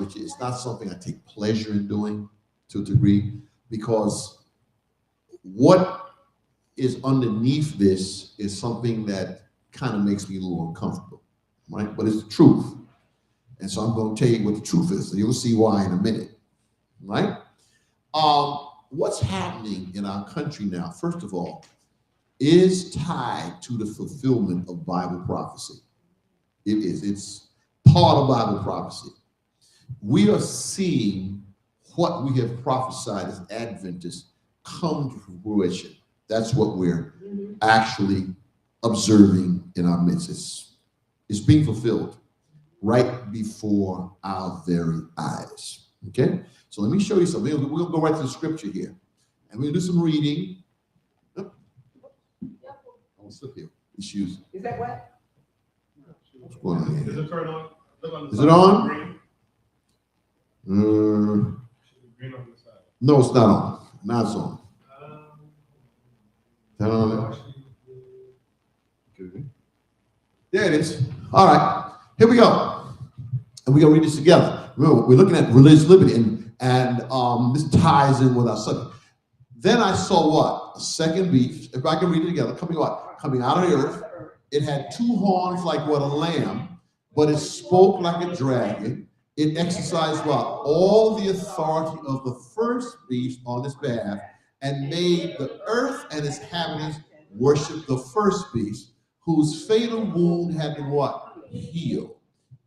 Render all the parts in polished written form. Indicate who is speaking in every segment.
Speaker 1: with you, it's not something I take pleasure in doing to a degree, because what is underneath this is something that kind of makes me a little uncomfortable, right? But it's the truth. And so I'm going to tell you what the truth is. So you'll see why in a minute, right? What's happening in our country now, first of all, is tied to the fulfillment of Bible prophecy. It is. It's part of Bible prophecy. We are seeing what we have prophesied as Adventists come to fruition. That's what we're actually observing in our midst. It's being fulfilled right before our very eyes. Okay? So let me show you something. We'll go right to the scripture here. And we'll do some reading. I'll slip here. These shoes.
Speaker 2: Is that what?
Speaker 1: What's going on here?
Speaker 3: Is it turned on?
Speaker 1: Is it on?
Speaker 3: Green on the side.
Speaker 1: No, it's not on. Now it's on. Turn on there. Okay. There it is. All right. Here we go. And we're going to read this together. Remember, we're looking at religious liberty, and this ties in with our subject. Then I saw what? A second beast. If I can read it together. Coming what? Coming out of the earth. It had two horns like what? A lamb, but it spoke like a dragon. It exercised what? All the authority of the first beast on its behalf, and made the earth and its inhabitants worship the first beast, whose fatal wound had been what? Healed.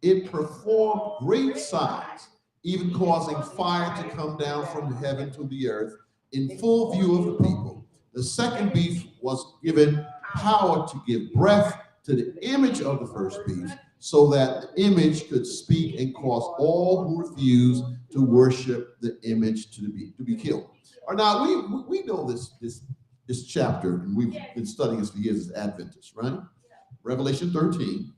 Speaker 1: It performed great signs, even causing fire to come down from heaven to the earth in full view of the people. The second beast was given power to give breath to the image of the first beast, so that the image could speak and cause all who refuse to worship the image to be killed. Or now we know this chapter, and we've been studying this for years as Adventists, right? Revelation 13,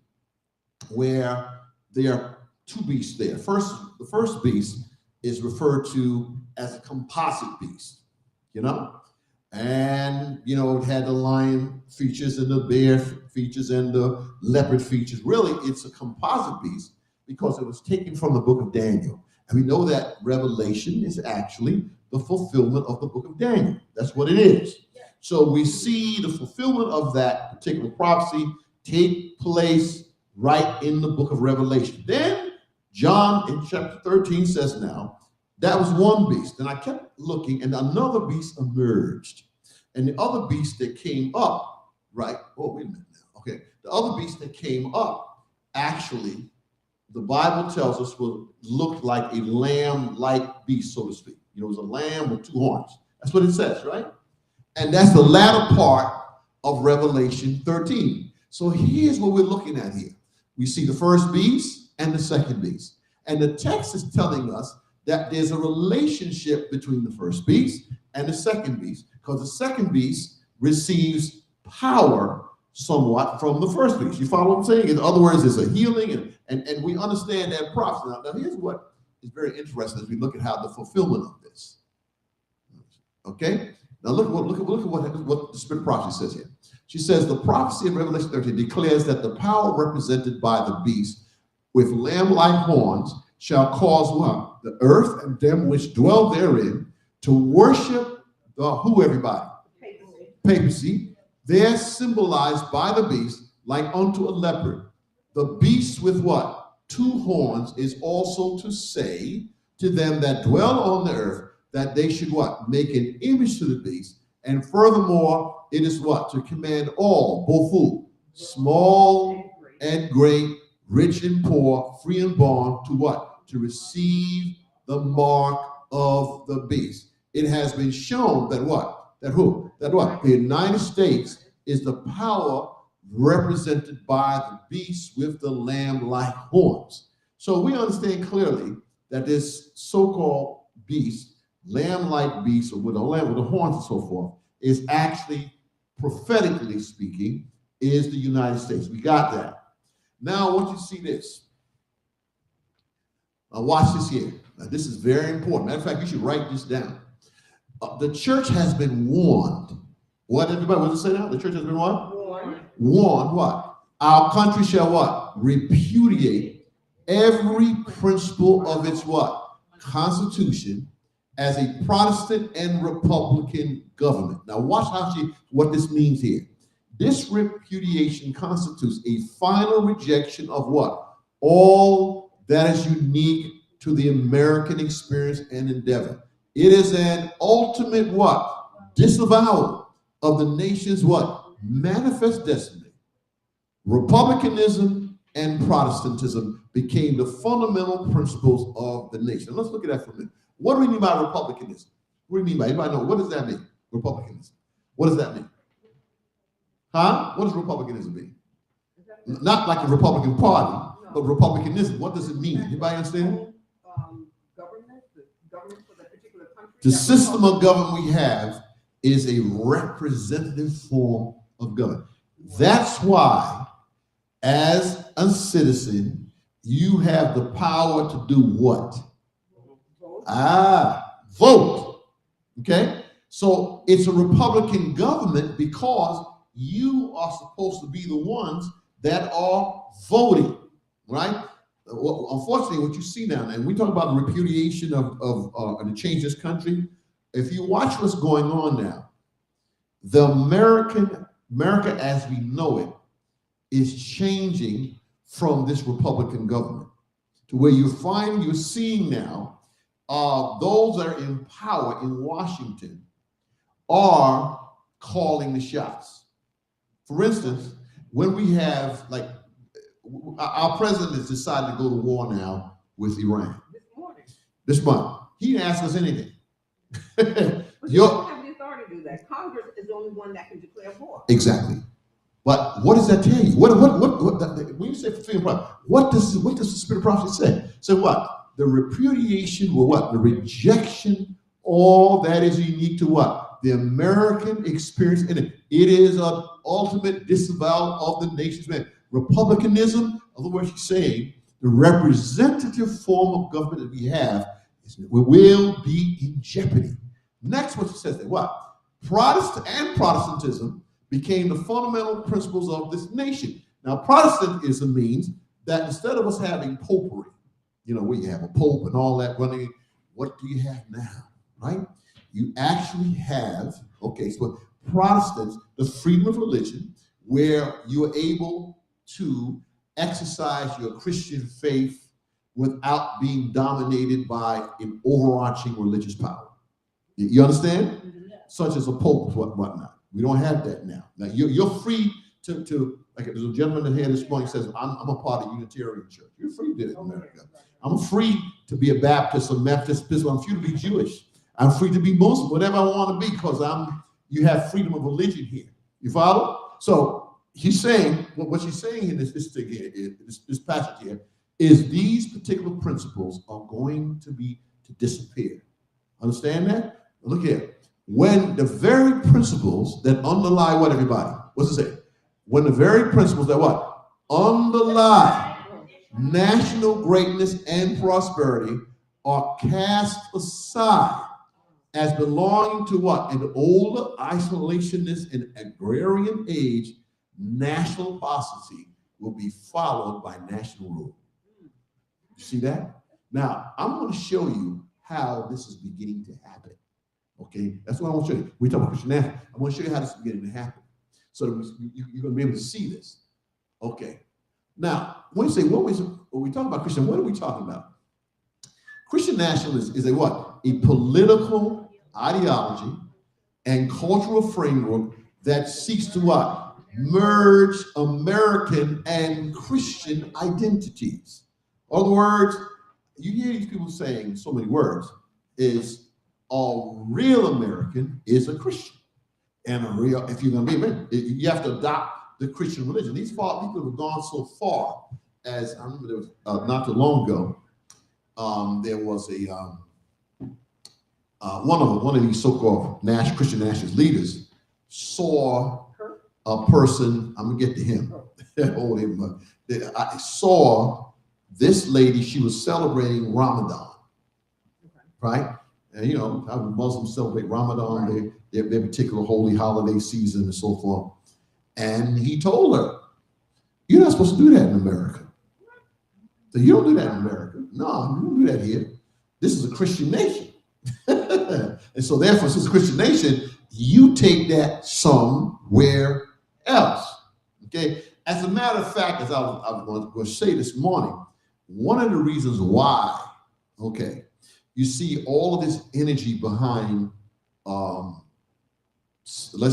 Speaker 1: where there are two beasts there. The first beast is referred to as a composite beast, you know? And, you know, it had the lion features and the bear features and the leopard features. Really, it's a composite beast because it was taken from the book of Daniel. And we know that Revelation is actually the fulfillment of the book of Daniel. That's what it is. So we see the fulfillment of that particular prophecy take place right in the book of Revelation. Then John in chapter 13 says now, that was one beast. And I kept looking, and another beast emerged. And the other beast that came up, right? Oh, wait a minute now. Okay. The other beast that came up, actually, the Bible tells us looked like a lamb-like beast, so to speak. You know, it was a lamb with two horns. That's what it says, right? And that's the latter part of Revelation 13. So here's what we're looking at here. We see the first beast and the second beast. And the text is telling us that there's a relationship between the first beast and the second beast, because the second beast receives power somewhat from the first beast. You follow what I'm saying? In other words, there's a healing, and we understand that prophecy. Now, here's what is very interesting as we look at how the fulfillment of this. Okay? Now look at what the Spirit of prophecy says here. She says the prophecy of Revelation 13 declares that the power represented by the beast with lamb-like horns shall cause what? The earth and them which dwell therein to worship the who, everybody? Papacy. They're symbolized by the beast like unto a leopard. The beast with what? Two horns is also to say to them that dwell on the earth that they should what? Make an image to the beast. And furthermore, it is what? To command all, both who? Small and great, rich and poor, free and bond, to what? To receive the mark of the beast. It has been shown that what? That who? That what? The United States is the power represented by the beast with the lamb-like horns. So we understand clearly that this so-called beast, lamb-like beast, or with a lamb with the horns and so forth, is actually, prophetically speaking, is the United States. We got that. Now I want you to see this. Now watch this here. Now this is very important. Matter of fact, you should write this down. The church has been warned. What, everybody? What does it say now? The church has been what? Warned what? Our country shall what? Repudiate every principle of its what? Constitution as a Protestant and Republican government. Now watch what this means here. This repudiation constitutes a final rejection of what? All that is unique to the American experience and endeavor. It is an ultimate what? Disavowal of the nation's what? Manifest destiny. Republicanism and Protestantism became the fundamental principles of the nation. Let's look at that for a minute. What do we mean by republicanism? What do you mean by it? Anybody know? What does that mean? Republicanism. What does that mean? Huh? What does republicanism mean? Not like the Republican Party, but republicanism. What does it mean? Anybody understand?
Speaker 2: Government for the particular country.
Speaker 1: The system of government we have is a representative form of government. That's why, as a citizen, you have the power to do what? Vote. Okay? So it's a Republican government because you are supposed to be the ones that are voting, right? Unfortunately, what you see now, and we talk about the repudiation of the change this country. If you watch what's going on now, the America as we know it is changing from this Republican government to where you're seeing now those that are in power in Washington are calling the shots. For instance, when we have, like, our president has decided to go to war now with Iran. This month. He didn't ask us anything.
Speaker 2: But you don't have the authority to do that. Congress is the only one that can declare war.
Speaker 1: Exactly. But what does that tell you? When you say fulfilling prophecy, what does the spirit of prophecy say? So what? The repudiation or what? The rejection, all that is unique to what? The American experience in it. It is an ultimate disavowal of the nation's man. Republicanism, in other words, she's saying the representative form of government that we have will be in jeopardy. Next, what she says there, what? Protestant and Protestantism became the fundamental principles of this nation. Now, Protestantism means that instead of us having popery, where you have a pope and all that running, what do you have now, right? You actually have, so Protestants, the freedom of religion, where you're able to exercise your Christian faith without being dominated by an overarching religious power. You understand?
Speaker 2: Mm-hmm.
Speaker 1: Such as a pope, whatnot. We don't have that now. Now you're free to like there's a gentleman here this morning says, I'm a part of Unitarian Church. You're free to do that in America. I'm free to be a Baptist, a Methodist, Episcopal. I'm free to be Jewish. I'm free to be Muslim, whatever I want to be, because you have freedom of religion here. You follow? So he's saying, what she's saying in this thing here, this passage here, is these particular principles are going to disappear. Understand that? Look here. When the very principles that underlie what, everybody? What's it say? When the very principles that what? Underlie national greatness and prosperity are cast aside as belonging to what? An older isolationist and agrarian age, national apostasy will be followed by national rule. You see that? Now, I'm going to show you how this is beginning to happen. Okay? That's what I want to show you. We talk about Christianity. I want to show you how this is beginning to happen. So that you're going to be able to see this. Okay. Now, when we say, when we talk about Christian, what are we talking about? Christian nationalism is a what? A political ideology and cultural framework that seeks to what? Merge American and Christian identities. In other words, you hear these people saying so many words, is a real American is a Christian. And a real, if you're going to be American, you have to adopt the Christian religion. These people have gone so far as, I remember there was, not too long ago, there was one of these so-called Christian nationalist leaders saw a person, I'm gonna get to him. I saw this lady, she was celebrating Ramadan, right? And how Muslims celebrate Ramadan, their particular holy holiday season and so forth. And he told her, you're not supposed to do that in America. So you don't do that in America. No, you don't do that here. This is a Christian nation. And so therefore, since it's a Christian nation, you take that somewhere else. Okay? As a matter of fact, as I was going to say this morning, one of the reasons why, okay, you see all of this energy behind, let's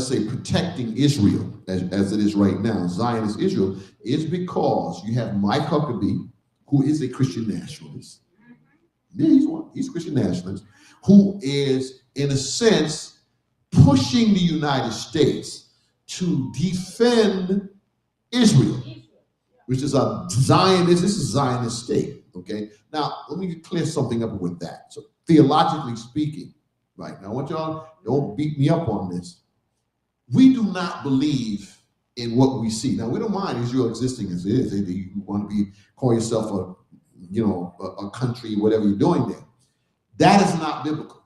Speaker 1: say, protecting Israel, as it is right now, Zionist Israel, is because you have Mike Huckabee, who is a Christian nationalist. Yeah, he's a Christian nationalist, who is, in a sense, pushing the United States to defend Israel, which is a Zionist state, okay? Now, let me clear something up with that. So, theologically speaking, right, now I want y'all, don't beat me up on this. We do not believe in what we see. Now, we don't mind Israel existing as it is. You want to call yourself a country, whatever you're doing there. That is not biblical.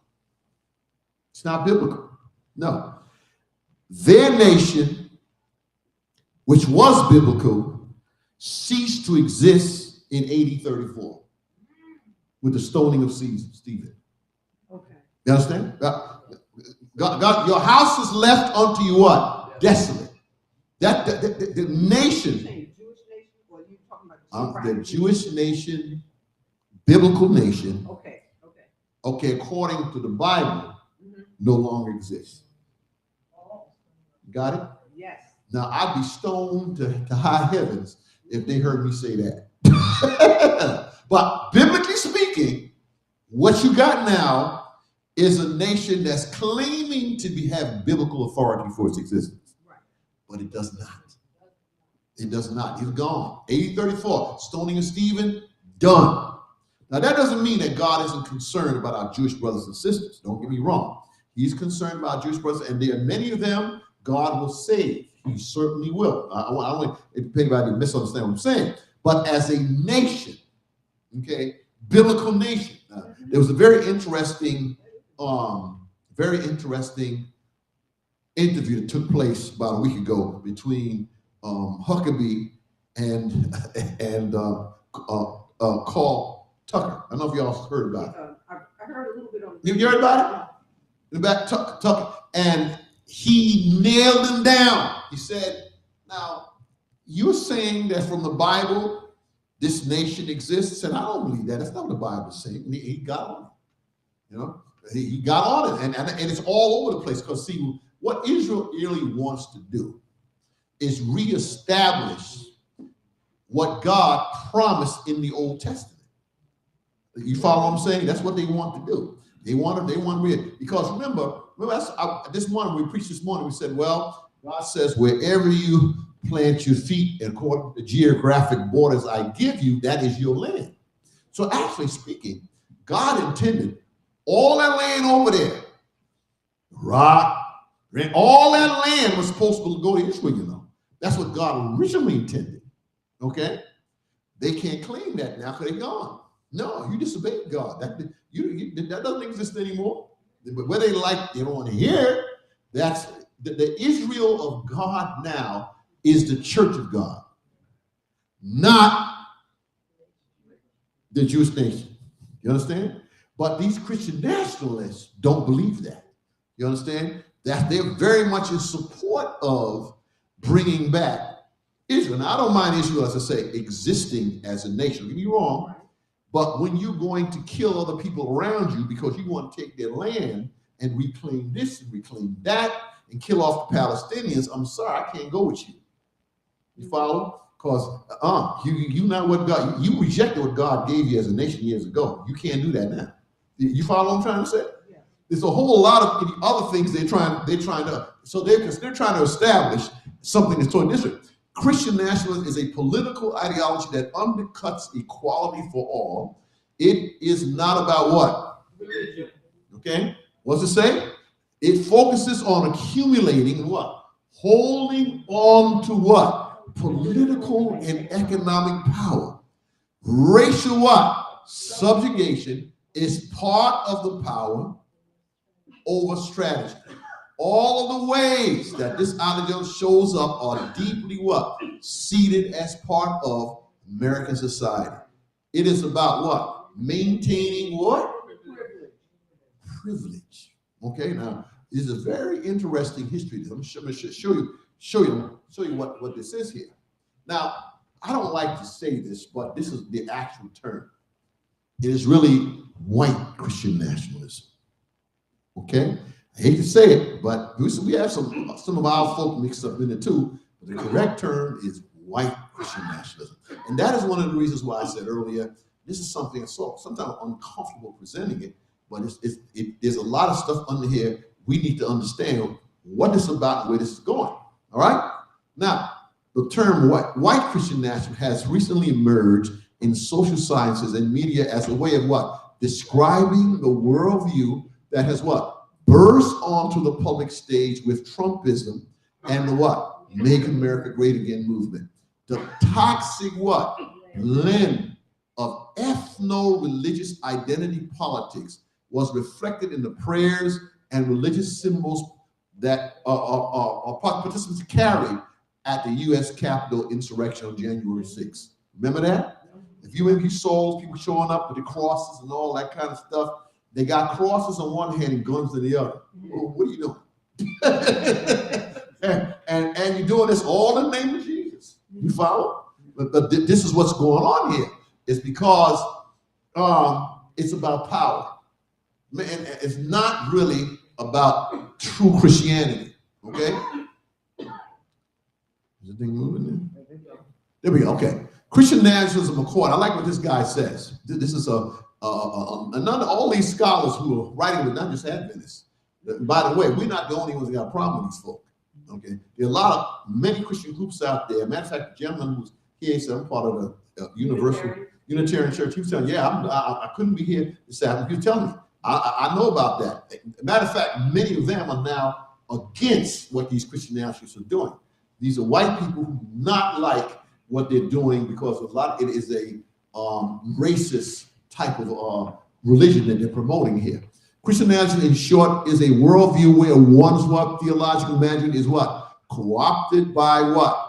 Speaker 1: It's not biblical. No. Their nation, which was biblical, ceased to exist in AD 34 with the stoning of Stephen. Okay. You understand? God, your house is left unto you what? Desolate. The nation.
Speaker 2: Jewish nation, or you talking about
Speaker 1: the Jewish nation, biblical nation. Okay, according to the Bible, no longer exists. Got it?
Speaker 2: Yes.
Speaker 1: Now, I'd be stoned to high heavens if they heard me say that. But biblically speaking, what you got now is a nation that's claiming to have biblical authority for its existence. Right. But it does not. It does not. It's gone. AD 34, stoning of Stephen, done. Now, that doesn't mean that God isn't concerned about our Jewish brothers and sisters. Don't get me wrong. He's concerned about our Jewish brothers, and there are many of them God will save. He certainly will. I don't want anybody to misunderstand what I'm saying. But as a nation, okay, biblical nation, there was a very interesting interview that took place about a week ago between Huckabee and Carl Tucker. I don't know if y'all heard about it.
Speaker 2: I heard a little bit on
Speaker 1: it. You heard about it? About Tucker. And he nailed him down. He said, now, you're saying that from the Bible, this nation exists? He said, I don't believe that. That's not what the Bible is saying. And he got on it. He got on it. And it's all over the place. Because, see, what Israel really wants to do is reestablish what God promised in the Old Testament. You follow what I'm saying? That's what they want to do. They want to because remember this morning we preached this morning. We said, well, God says wherever you plant your feet and according to the geographic borders I give you, that is your land. So actually speaking, God intended all that land over there, all that land was supposed to go to Israel. That's what God originally intended. Okay, they can't claim that now because they're gone. No, you disobeyed God. That doesn't exist anymore. But whether they don't want to hear, that's the Israel of God now is the church of God, not the Jewish nation. You understand? But these Christian nationalists don't believe that. You understand? That they're very much in support of bringing back Israel. Now, I don't mind Israel, as I say, existing as a nation. Don't get me wrong. But when you're going to kill other people around you because you want to take their land and reclaim this and reclaim that and kill off the Palestinians, I'm sorry, I can't go with you. You follow? Because you not what God, you rejected what God gave you as a nation years ago. You can't do that now. You follow what I'm trying to say? Yeah. There's a whole lot of other things they're trying to. So they're trying to establish something that's totally different. Christian nationalism is a political ideology that undercuts equality for all. It is not about what? Religion. Okay? What's it say? It focuses on accumulating what? Holding on to what? Political and economic power. Racial what? Subjugation is part of the power over strategy. All of the ways that this ideology shows up are deeply what? Seated as part of American society. It is about what? Maintaining what? Privilege. Okay, now this is a very interesting history. I'm show you what this is here. Now, I don't like to say this, but this is the actual term. It is really white Christian nationalism. Okay, I hate to say it, but we have some of our folk mixed up in it too. But the correct term is white Christian nationalism, and that is one of the reasons why I said earlier this is something that's sometimes uncomfortable presenting it. But there's a lot of stuff under here we need to understand what it's about and where this is going. All right? Now, the term white Christian nationalism has recently emerged in social sciences and media as a way of what? Describing the worldview that has what? Burst onto the public stage with Trumpism and the what? Make America Great Again movement. The toxic what? Blend of ethno-religious identity politics was reflected in the prayers and religious symbols that participants carried at the U.S. Capitol insurrection on January 6th. Remember that? If you saw people showing up with the crosses and all that kind of stuff, they got crosses on one hand and guns in the other. Well, what are you doing? and you're doing this all in the name of Jesus. You follow? But this is what's going on here. It's because it's about power. And it's not really about true Christianity. Okay? Is the thing moving there? There we go. Okay. Christian nationalism accord. I like what this guy says. This is all these scholars who are writing with not just Adventists. By the way, we're not the only ones that got a problem with these folk. Okay. There are many Christian groups out there. Matter of fact, the gentleman who's here said, I'm part of the Unitarian Church. He was telling, I couldn't be here this afternoon. He was telling me, I know about that. Matter of fact, many of them are now against what these Christian nationalists are doing. These are white people who do not like what they're doing because it is a racist type of religion that they're promoting here. Christian nationalism, in short, is a worldview where one's theological imagination is co-opted by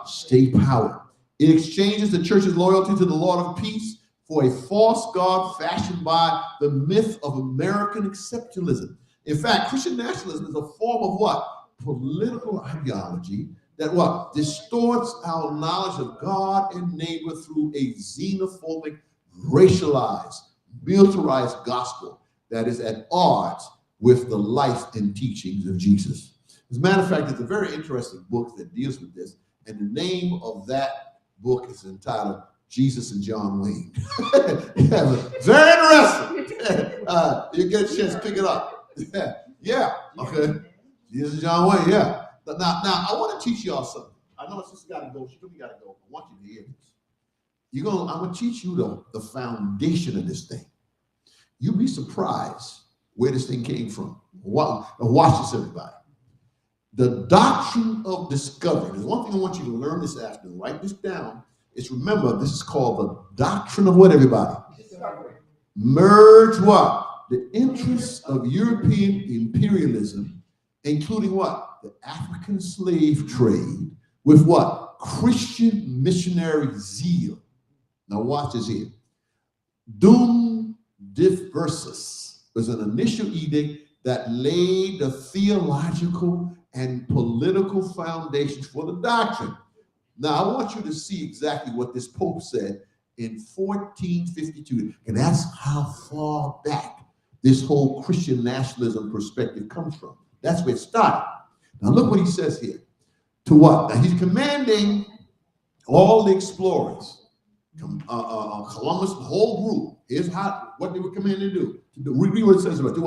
Speaker 1: state power. It exchanges the church's loyalty to the Lord of peace for a false god fashioned by the myth of American exceptionalism. In fact, Christian nationalism is a form of political ideology that distorts our knowledge of God and neighbor through a xenophobic, racialized, militarized gospel that is at odds with the life and teachings of Jesus. As a matter of fact, it's a very interesting book that deals with this, and the name of that book is entitled Jesus and John Wayne. Very interesting. You get a chance to pick it up. Yeah. Okay. Jesus and John Wayne. Yeah. Now, I want to teach y'all something. I know sister got to go. She really got to go. I want you to hear this. I'm going to teach you the foundation of this thing. You'll be surprised where this thing came from. Watch this, everybody. The doctrine of discovery. There's one thing I want you to learn this afternoon. Write this down. Remember, this is called the doctrine of what, everybody? Discovery. Merge the interests of European imperialism, including the African slave trade, with Christian missionary zeal. Now watch this here. Dum Diversus was an initial edict that laid the theological and political foundations for the doctrine. Now, I want you to see exactly what this Pope said in 1452, and that's how far back this whole Christian nationalism perspective comes from. That's where it started. Now, look what he says here. To what? Now, he's commanding all the explorers, Columbus, the whole group. Here's what they were commanded to do. Read what it says about to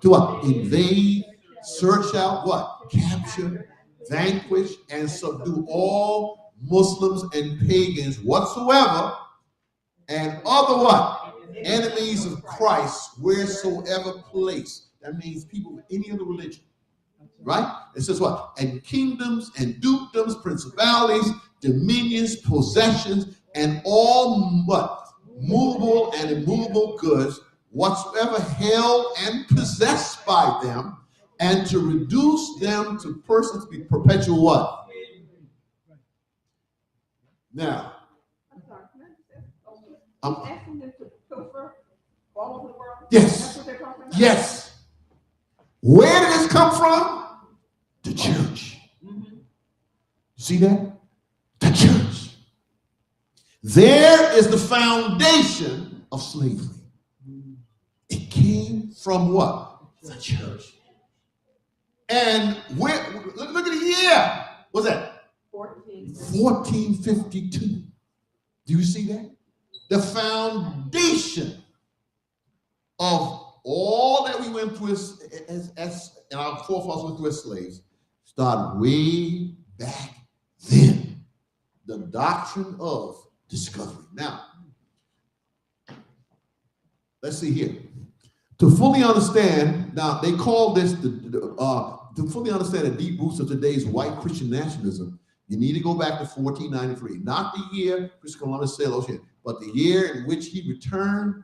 Speaker 1: what? Invade, search out capture, vanquish, and subdue all Muslims and pagans whatsoever, and other enemies of Christ wheresoever placed. That means people with any other religion, right? It says and kingdoms and dukedoms, principalities, dominions, possessions, and all movable and immovable goods whatsoever held and possessed by them, and to reduce them to persons to be perpetual Now,
Speaker 2: I'm sorry, can I just ask? I'm asking them to Pilfer all over the world?
Speaker 1: Yes.
Speaker 2: That's what they're talking about?
Speaker 1: Yes. Where did this come from? The church.
Speaker 2: Mm-hmm.
Speaker 1: See that? The church. There is the foundation of slavery. It came from what? The church. And where, look at the year. What's that? 1452. Do you see that? The foundation of all that we went through as and our forefathers went through as slaves started way back then. The doctrine of discovery. Now, let's see here. To fully understand, now they call this to fully understand the deep roots of today's white Christian nationalism, you need to go back to 1493, not the year Christopher Columbus sailed ocean, but the year in which he returned.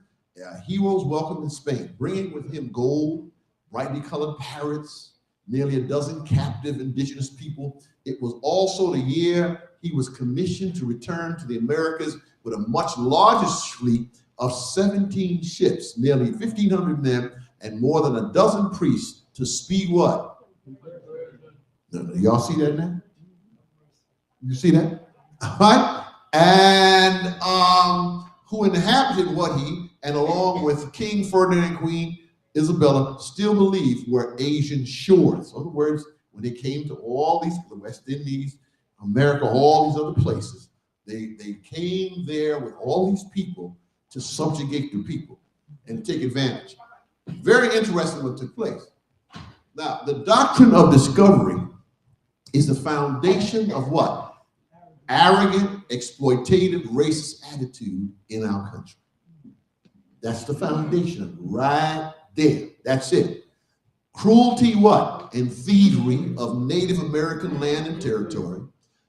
Speaker 1: Heroes welcomed in Spain, bringing with him gold, brightly colored parrots, nearly a dozen captive indigenous people. It was also the year he was commissioned to return to the Americas with a much larger fleet of 17 ships, nearly 1,500 men, and more than a dozen priests to speed what? Y'all see that now? You see that? All right? And who inhabited what he, and along with King Ferdinand and Queen Isabella, still believed were Asian shores. In other words, when they came to all these, the West Indies, America, all these other places, they came there with all these people to subjugate the people and take advantage. Very interesting what took place. Now, the doctrine of discovery is the foundation of what? Arrogant, exploitative, racist attitude in our country. That's the foundation right there. That's it. Cruelty, what? And thievery of Native American land and territory.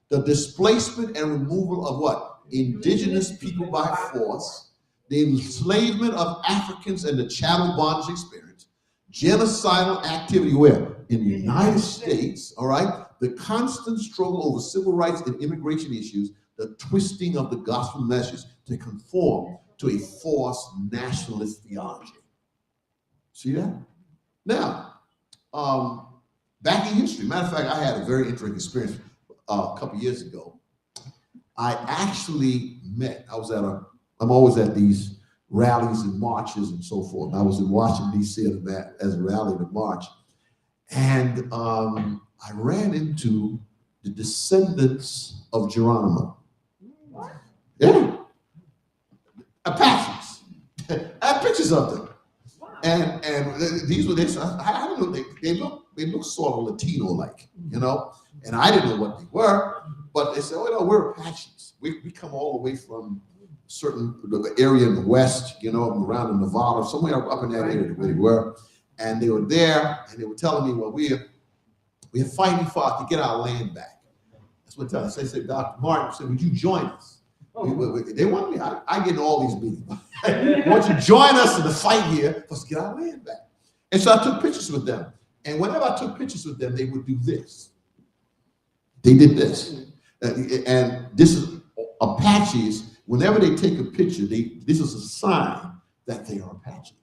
Speaker 1: The displacement and removal of what? Indigenous people by force. The enslavement of Africans and the chattel bondage experience. Genocidal activity where? In the United States, all right? The constant struggle over civil rights and immigration issues, the twisting of the gospel message to conform to a false nationalist theology. See that? Now, back in history, matter of fact, I had a very interesting experience a couple years ago. I actually met, I'm always at these rallies and marches and so forth. I was in Washington, D.C. as a rally to march. And I ran into the descendants of Geronimo. Yeah. Apaches. I have pictures of them. And these were this. I don't know. They look sort of Latino-like, you know. And I didn't know what they were, but they said, "Oh no, we're Apaches. We come all the way from a certain area in the West, you know, around in Nevada, somewhere up in that area where they were." And they were there, and they were telling me, "Well, we're fighting to get our land back." That's what they said. Dr. Martin said, "Would you join us?" They want me. I get in all these meetings. Why don't you join us in the fight here? Let's get our land back. And so I took pictures with them. And whenever I took pictures with them, they would do this. They did this. And this is Apaches. Whenever they take a picture, this is a sign that they are Apache.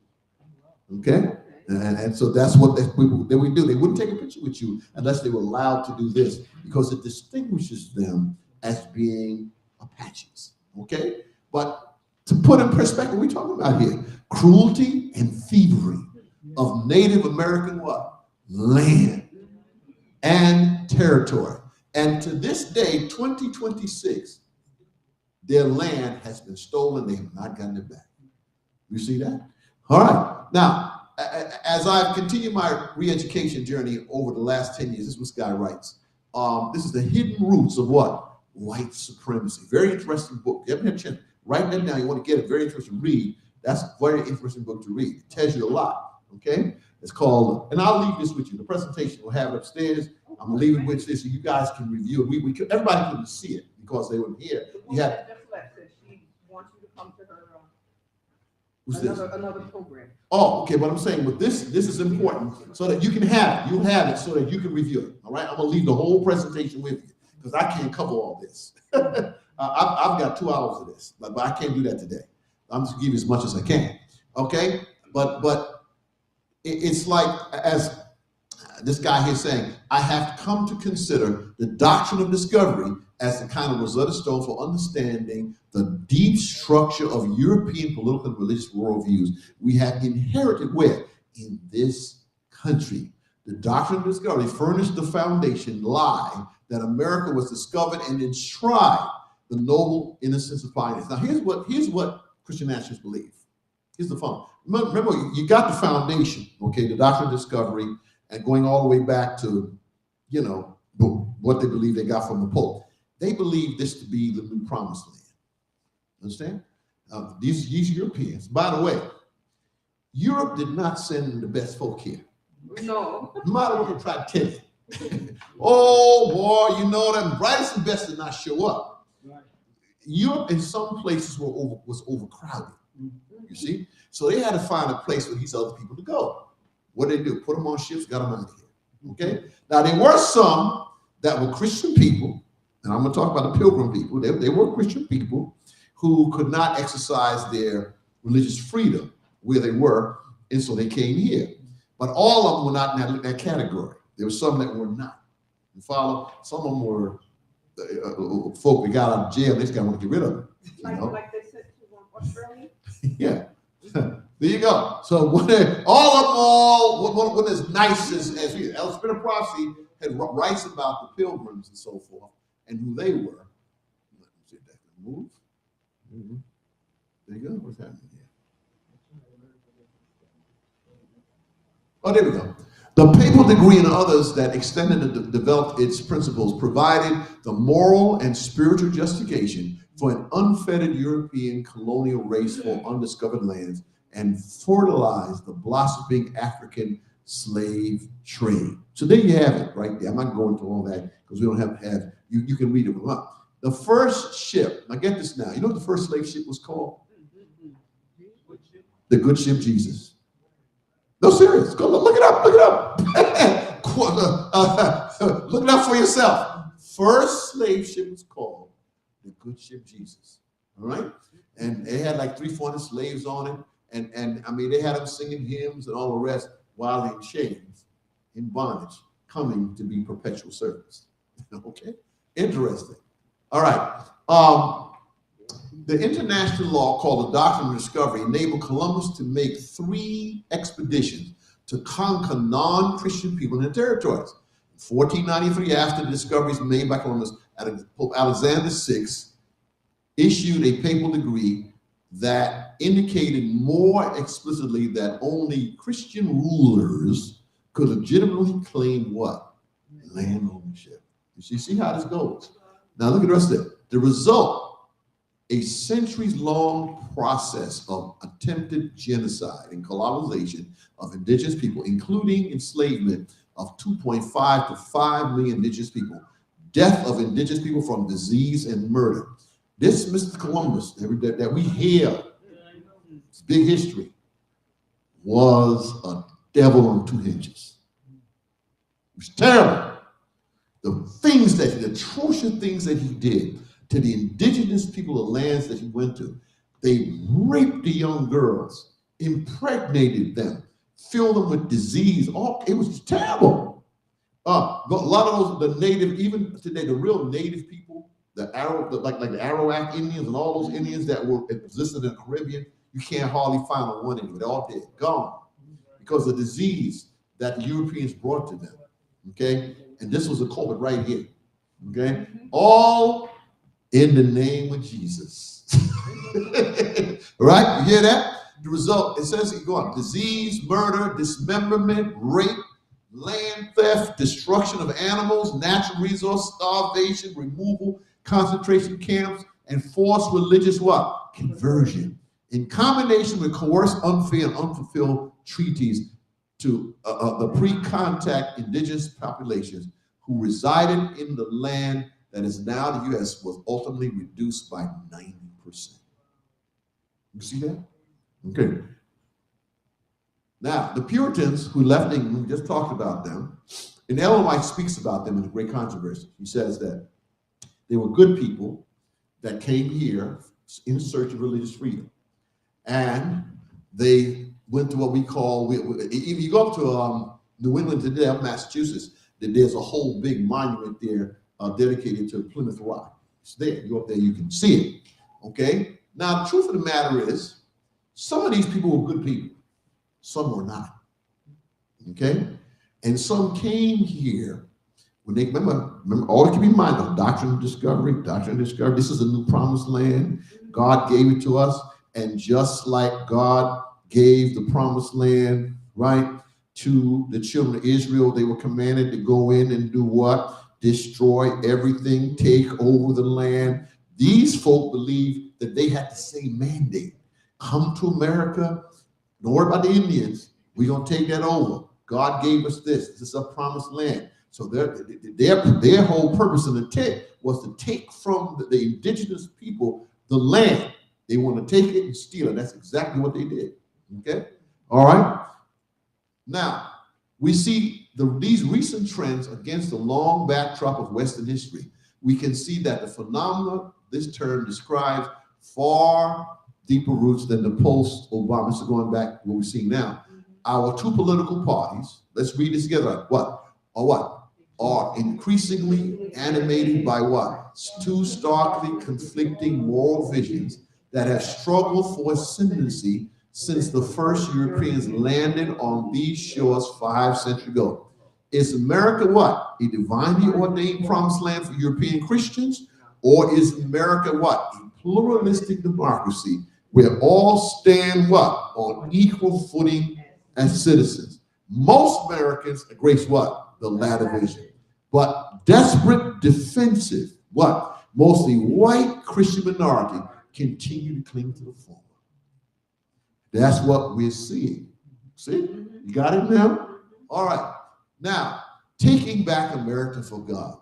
Speaker 1: Okay? And so that's what they would do. They wouldn't take a picture with you unless they were allowed to do this because it distinguishes them as being Apaches. Okay? But to put in perspective, what we're talking about here, cruelty and thievery of Native American what? Land and territory. And to this day, 2026, their land has been stolen. They have not gotten it back. You see that? All right. Now, as I've continued my re-education journey over the last 10 years, this is what Sky writes. This is the hidden roots of what? White supremacy. Very interesting book. You haven't had a chance. Write that down. You want to get a very interesting read. That's a very interesting book to read. It tells you a lot. Okay? It's called, and I'll leave this with you. The presentation we'll have it upstairs. I'm gonna leave it with this so you guys can review it. Everybody couldn't see it because they weren't here. You have.
Speaker 2: She wants you to come to her.
Speaker 1: Who's this?
Speaker 2: Another program.
Speaker 1: Oh, okay. But I'm saying with this is important so that you can have it. You'll have it so that you can review it. All right. I'm gonna leave the whole presentation with you because I can't cover all this. I've got 2 hours of this, but I can't do that today. I'm just giving you as much as I can. Okay, but it's like as this guy here saying, I have come to consider the doctrine of discovery as the kind of Rosetta Stone for understanding the deep structure of European political and religious worldviews we have inherited where? In this country. The doctrine of discovery furnished the foundation lie that America was discovered and enshrined the noble innocence of finance. Now here's what Christian nationalists believe. Here's the fun. Remember, you got the foundation, okay, the doctrine of discovery, and going all the way back to, what they believe they got from the Pope. They believe this to be the new promised land. Understand? These Europeans, by the way, Europe did not send the best folk here.
Speaker 2: No.
Speaker 1: No matter what they try to tell you. Oh boy, them brightest and best did not show up.
Speaker 3: Right.
Speaker 1: Europe in some places was overcrowded. You see? So they had to find a place for these other people to go. What did they do? Put them on ships, got them out of here. Okay? Now, there were some that were Christian people, and I'm going to talk about the Pilgrim people. They were Christian people who could not exercise their religious freedom where they were, and so they came here. But all of them were not in that category. There were some that were not. You follow? Some of them were folk that got out of jail. They just got to get rid of them.
Speaker 2: Like they said to Australia?
Speaker 1: Yeah. There you go. So when as nice as we, El Spirit of Prophecy had writes about the pilgrims and so forth and who they were. Let me see if that can move. Mm-hmm. There you go. What's happening here? Oh, there we go. The papal degree and others that extended and developed its principles provided the moral and spiritual justification for an unfettered European colonial race for undiscovered lands and fertilized the blossoming African slave trade. So there you have it right there. I'm not going through all that because we don't have to have, you can read it up. The first ship, now get this now, you know what the first slave ship was called? The good ship Jesus. No, serious. Go look it up. Look it up for yourself. First slave ship was called the good ship Jesus. All right? And they had like 300-400 slaves on it. And I mean, they had them singing hymns and all the rest while in chains, in bondage, coming to be perpetual servants. Okay? Interesting. All right. The international law called the Doctrine of Discovery enabled Columbus to make 3 expeditions to conquer non-Christian people in the territories. In 1493, after the discoveries made by Columbus, Pope Alexander VI issued a papal decree that indicated more explicitly that only Christian rulers could legitimately claim what? Land ownership. You see how this goes. Now look at the rest of it. The result, a centuries-long process of attempted genocide and colonization of indigenous people, including enslavement of 2.5 to 5 million indigenous people, death of indigenous people from disease and murder. This Mr. Columbus that we hear, it's big history, was a devil on 2 hinges. It was terrible. The atrocious things that he did to the indigenous people of lands that he went to. They raped the young girls, impregnated them, filled them with disease. It was terrible. But a lot of those, the native, even today, the real native people, like the Arawak Indians and all those Indians that existed in the Caribbean, you can't hardly find one anymore. They're all dead, gone, because of the disease that the Europeans brought to them. Okay, and this was a culprit right here. Okay, all in the name of Jesus. Right? You hear that? The result, it says, you go on, disease, murder, dismemberment, rape, land theft, destruction of animals, natural resource, starvation, removal, concentration camps, and forced religious what? Conversion. In combination with coerced, unfair, and unfulfilled treaties to the pre-contact indigenous populations who resided in the land that is now the U.S. was ultimately reduced by 90%. You see that? Okay. Now, the Puritans who left England, we just talked about them, and Ellen White speaks about them in The Great Controversy. He says that they were good people that came here in search of religious freedom. and they went to what we call, if you go up to New England today, up Massachusetts, there's a whole big monument there dedicated to Plymouth Rock. It's there. You go up there, you can see it. Okay? Now, the truth of the matter is, some of these people were good people. Some were not. Okay? And some came here when they remember all keep in mind of doctrine of discovery. This is a new promised land. God gave it to us, and just like God gave the promised land, right, to the children of Israel, they were commanded to go in and do what? Destroy everything, take over the land. These folk believe that they had the same mandate. Come to America, don't worry about the Indians. We're going to take that over. God gave us this. This is a promised land. So their whole purpose and intent was to take from the indigenous people the land. They want to take it and steal it. That's exactly what they did. Okay? All right? Now, we see these recent trends against the long backdrop of Western history. We can see that the phenomena this term describes far deeper roots than the post-Obama. So going back to what we're seeing now. Our two political parties, let's read this together. Are increasingly animated by what? Two starkly conflicting moral visions that have struggled for ascendancy since the first Europeans landed on these shores 5 centuries ago. Is America what? A divinely ordained promised land for European Christians? Or is America what? A pluralistic democracy where all stand what? On equal footing as citizens. Most Americans embrace what? The latter vision. But desperate, defensive, what? Mostly white Christian minority continue to cling to the former. That's what we're seeing. See? You got it now? All right. Now, taking back America for God.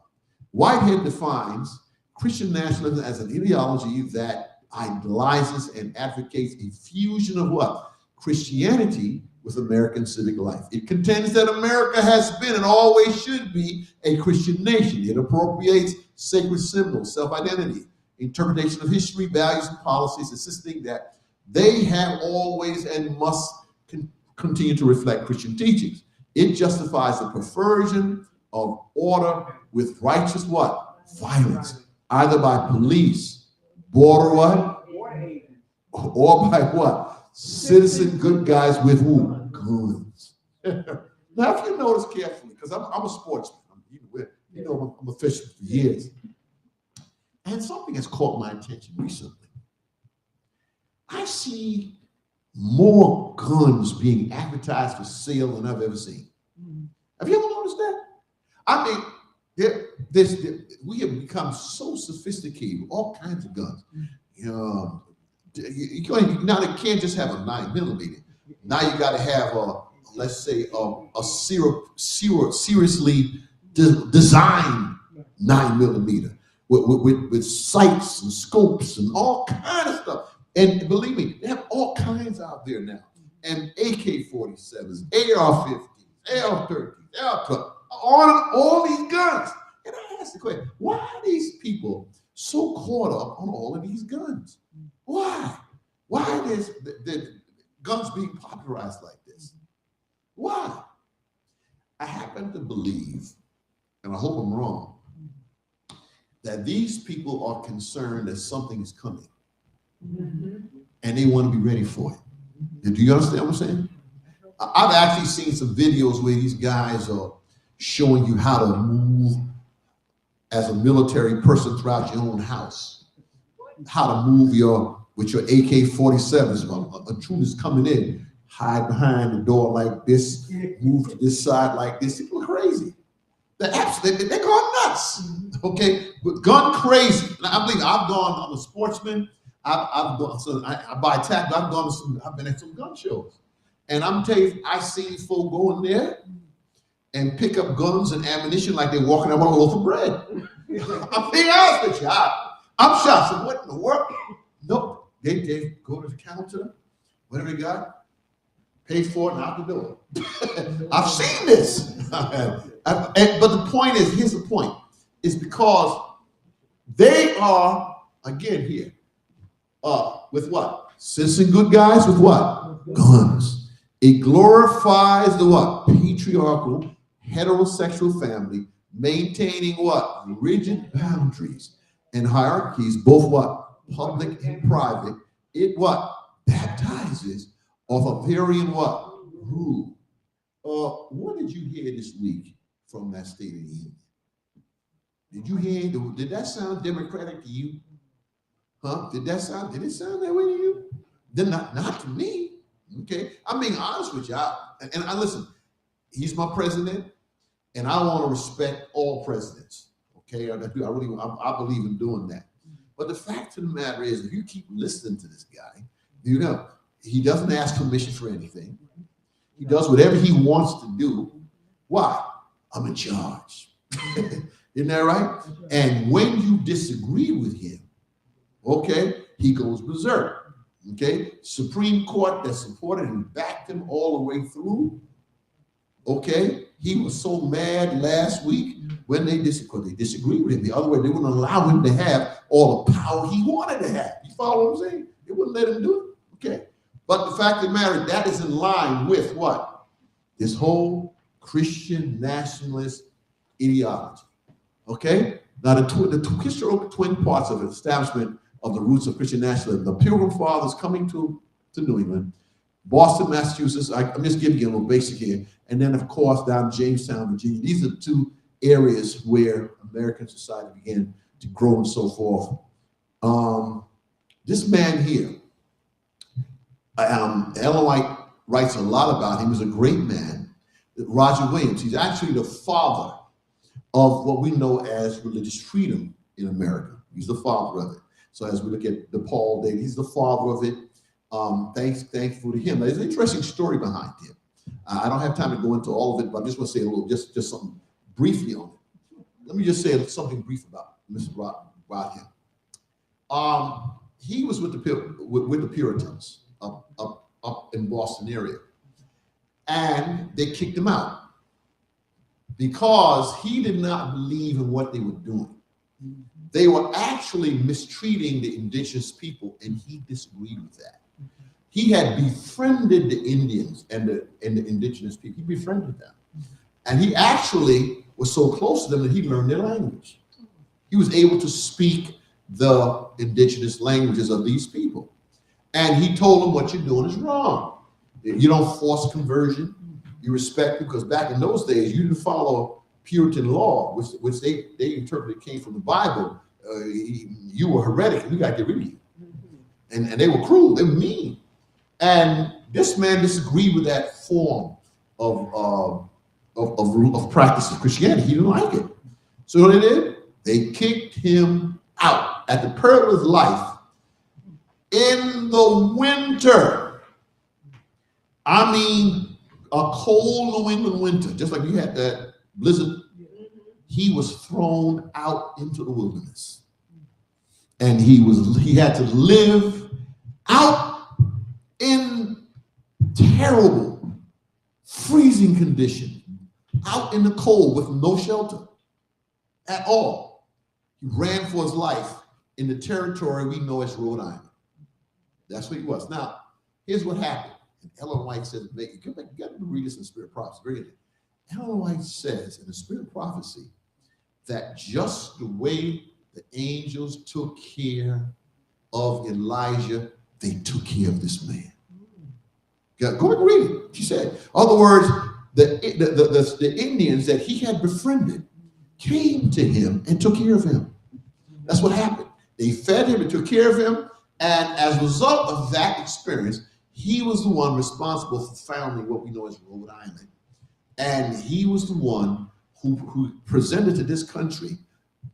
Speaker 1: Whitehead defines Christian nationalism as an ideology that idolizes and advocates a fusion of what? Christianity with American civic life. It contends that America has been and always should be a Christian nation. It appropriates sacred symbols, self-identity, interpretation of history, values, and policies, insisting that they have always and must continue to reflect Christian teachings. It justifies the perversion of order with righteous what? Violence, either by police, border what? Or by what? Citizen good guys with who? Guns. Now, if you notice carefully, because I'm a sportsman, I'm a fisherman for years, and something has caught my attention recently. I see more guns being advertised for sale than I've ever seen. Have you ever noticed that? I mean, we have become so sophisticated with all kinds of guns. Now they can't just have a 9mm. Now you got to have let's say a seriously designed 9mm with sights and scopes and all kind of stuff. And believe me, they have all kinds out there now. And AK-47s, AR-15s, AR-13s, AR-12, all these guns. And I asked the question, why are these people so caught up on all of these guns? Why? Why is the guns being popularized like this? Why? I happen to believe, and I hope I'm wrong, that these people are concerned that something is coming. And they want to be ready for it. Do you understand what I'm saying? I've actually seen some videos where these guys are showing you how to move as a military person throughout your own house. How to move with your AK-47s. A troop is coming in, hide behind the door like this, move to this side like this. People are crazy. They're going nuts. Okay, but gun crazy. I believe I'm a sportsman. I've gone, so I buy tackle. I've been at some gun shows, and I'm telling you, I seen folk go in there and pick up guns and ammunition like they're walking out on a loaf of bread. I'm being honest with you. I'm shocked. So what in the world? Nope. They go to the counter, whatever they got, pay for it, and out the door. I've seen this. But the point is, here's the point. It's because they are, again here, with what? Citizen good guys with what? Guns. It glorifies the what? Patriarchal, heterosexual family, maintaining what? Rigid boundaries and hierarchies, both what? Public and private. It what? Baptizes authoritarian what? Rule. What did you hear this week from that State of the Union? Did you hear? Did that sound democratic to you? Huh? Did it sound that way to you? Then not to me. Okay, I'm being honest with y'all. And I listen. He's my president, and I want to respect all presidents. Okay, I believe in doing that. But the fact of the matter is, if you keep listening to this guy, you know he doesn't ask permission for anything. He does whatever he wants to do. Why? I'm in charge. Isn't that right? And when you disagree with him, okay, he goes berserk. Okay, Supreme Court that supported and backed him all the way through. Okay, he was so mad last week when they disagreed with him. The other way, they wouldn't allow him to have all the power he wanted to have. You follow what I'm saying? They wouldn't let him do it. Okay, but the fact of the matter, that is in line with what? This whole Christian nationalist ideology. Okay, now the historical twin parts of the establishment of the roots of Christian nationalism. The Pilgrim Fathers coming to New England, Boston, Massachusetts. I'm just giving you a little basic here. And then, of course, down Jamestown, Virginia. These are the two areas where American society began to grow and so forth. This man here, Ellen White writes a lot about him. He was a great man. Roger Williams, he's actually the father of what we know as religious freedom in America. He's the father of it. So as we look at the PARL data, he's the father of it. Thankful to him. There's an interesting story behind him. I don't have time to go into all of it, but I just want to say a little, just something briefly on it. Let me just say something brief about him. He was with the Puritans up in Boston area, and they kicked him out because he did not believe in what they were doing. They were actually mistreating the indigenous people, and he disagreed with that. He had befriended the Indians and the indigenous people. He befriended them. And he actually was so close to them that he learned their language. He was able to speak the indigenous languages of these people. And he told them, what you're doing is wrong. You don't force conversion. You respect, because back in those days, you didn't follow Puritan law, which they interpreted came from the Bible. You were heretic, and we got to get rid of you. And they were cruel, they were mean. And this man disagreed with that form of practice of Christianity. He didn't like it. So what they did? They kicked him out at the peril of his life in the winter. I mean, a cold New England winter, just like you had that blizzard. He was thrown out into the wilderness, and he had to live out in terrible freezing conditions, out in the cold with no shelter at all. He ran for his life in the territory we know as Rhode Island. That's what he was. Now, here's what happened. And Ellen White says, you got to read this in Spirit of Prophecy. Read it. Ellen White says in the Spirit of Prophecy that just the way the angels took care of Elijah, they took care of this man. Go back and read it. She said, in other words, the Indians that he had befriended came to him and took care of him. That's what happened. They fed him and took care of him. And as a result of that experience, he was the one responsible for founding what we know as Rhode Island. And he was the one who presented to this country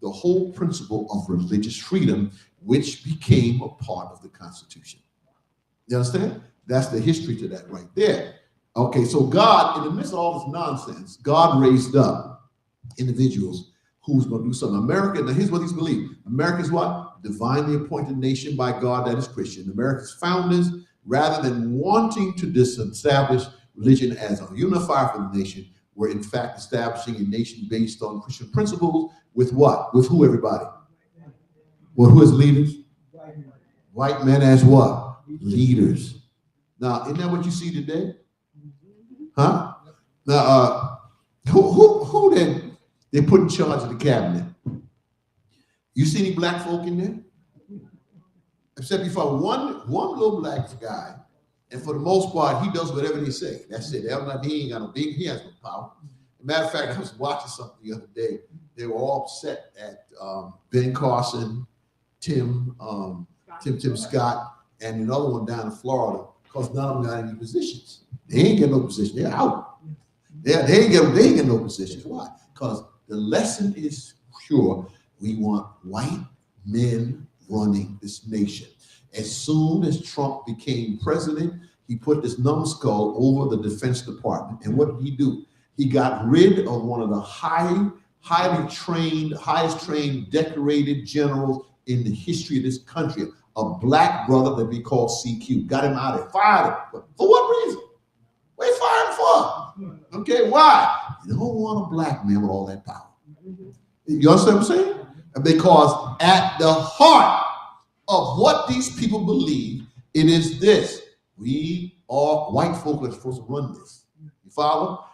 Speaker 1: the whole principle of religious freedom, which became a part of the Constitution. You understand? That's the history to that right there. Okay, so God, in the midst of all this nonsense, God raised up individuals who's going to do something. America, now here's what he's believed. America is what? Divinely appointed nation by God that is Christian. America's founders, rather than wanting to disestablish religion as a unifier for the nation, were in fact establishing a nation based on Christian principles with what? With who, everybody? Well, who as leaders? White men as what? leaders. Now, isn't that what you see today? Huh? Now, who then they put in charge of the cabinet? You see any black folk in there? Except you find one little black guy, and for the most part, he does whatever they say. That's it. He ain't got no big, he has no power. Matter of fact, I was watching something the other day. They were all upset at Ben Carson, Tim Scott, and another one down in Florida, because none of them got any positions. They ain't get no position. They're out. Yeah, they ain't get no positions. Why? Because the lesson is sure. We want white men running this nation. As soon as Trump became president, he put this numbskull over the Defense Department. And what did he do? He got rid of one of the highest trained, decorated generals in the history of this country, a black brother that we call CQ. Got him out of there, fired him. For what reason? What they fired him for? Okay, why? You don't want a black man with all that power. You understand what I'm saying? Because at the heart of what these people believe, it is this. We are white folk are supposed to run this. You follow?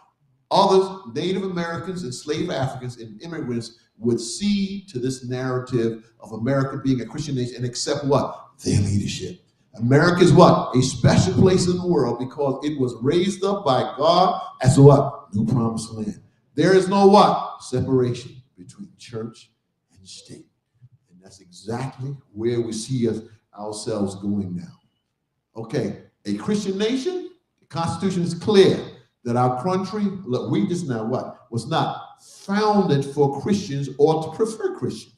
Speaker 1: Others, Native Americans, enslaved Africans, and immigrants would see to this narrative of America being a Christian nation and accept what? Their leadership. America is what? A special place in the world because it was raised up by God as what? New promised land. There is no what? Separation between church and state. And that's exactly where we see ourselves going now. Okay, a Christian nation, the Constitution is clear that our country, look, we just now what? Was not founded for Christians or to prefer Christians.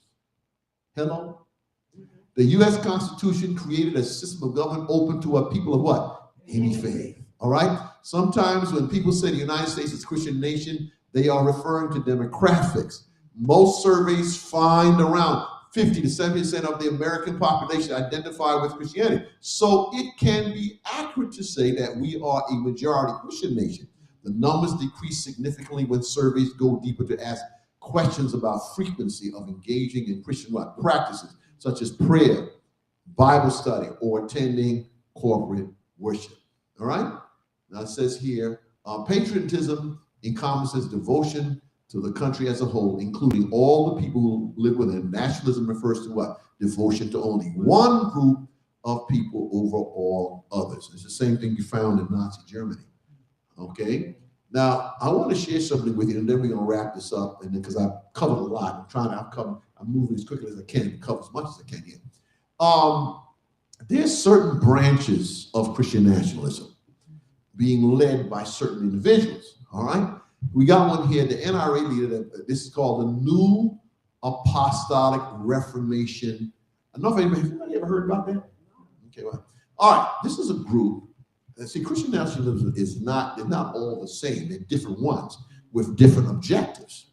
Speaker 1: Hello? The U.S. Constitution created a system of government open to a people of what? Any faith. All right? Sometimes when people say the United States is a Christian nation, they are referring to demographics. Most surveys find around 50 to 70% of the American population identify with Christianity. So it can be accurate to say that we are a majority Christian nation. The numbers decrease significantly when surveys go deeper to ask questions about frequency of engaging in Christian practices, such as prayer, Bible study, or attending corporate worship. All right? Now it says here, patriotism encompasses devotion to the country as a whole, including all the people who live within. Nationalism refers to what? Devotion to only one group of people over all others. It's the same thing you found in Nazi Germany. Okay? Now, I want to share something with you, and then we're going to wrap this up. And then, because I've covered a lot, I'm moving as quickly as I can to cover as much as I can here. There's certain branches of Christian nationalism being led by certain individuals. All right? We got one here, the NRA leader. This is called the New Apostolic Reformation. I don't know if anybody ever heard about that? Okay, well. All right, this is a group. See, Christian nationalism is not, they're not all the same. They're different ones with different objectives.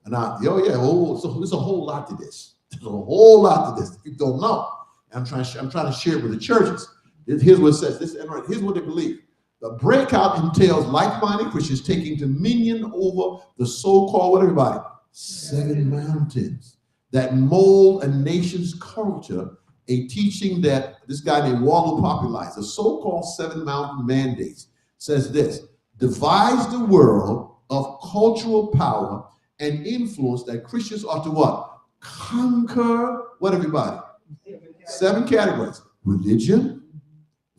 Speaker 1: And there's a whole lot to this. There's a whole lot to this. You don't know. I'm trying to share it with the churches. Here's what it says. Here's what they believe. The breakout entails like-minded Christians taking dominion over the so-called, what everybody? 7 mountains that mold a nation's culture. A teaching that this guy named Waldo popularized, the so-called 7 mountain mandates, says this: divides the world of cultural power and influence that Christians are to what? Conquer, what everybody? 7 categories: religion,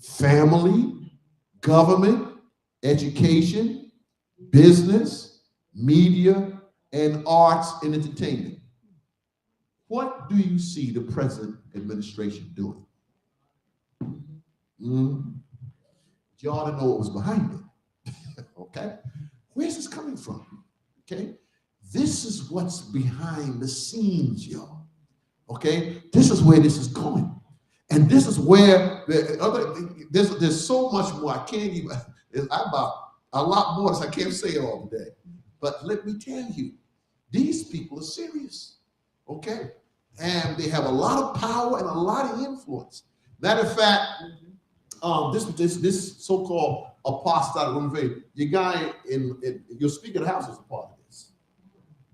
Speaker 1: family, government, education, business, media, and arts and entertainment. What do you see the present administration doing? You ought to know what was behind it. Okay? Where's this coming from? Okay? This is what's behind the scenes, y'all. Okay? This is where this is going. And this is where there's so much more. I can't even, about a lot more as I can't say it all today. But let me tell you, these people are serious. Okay? And they have a lot of power and a lot of influence. Matter of fact, this so-called apostolic movement, your guy in your Speaker of the House is a part of this.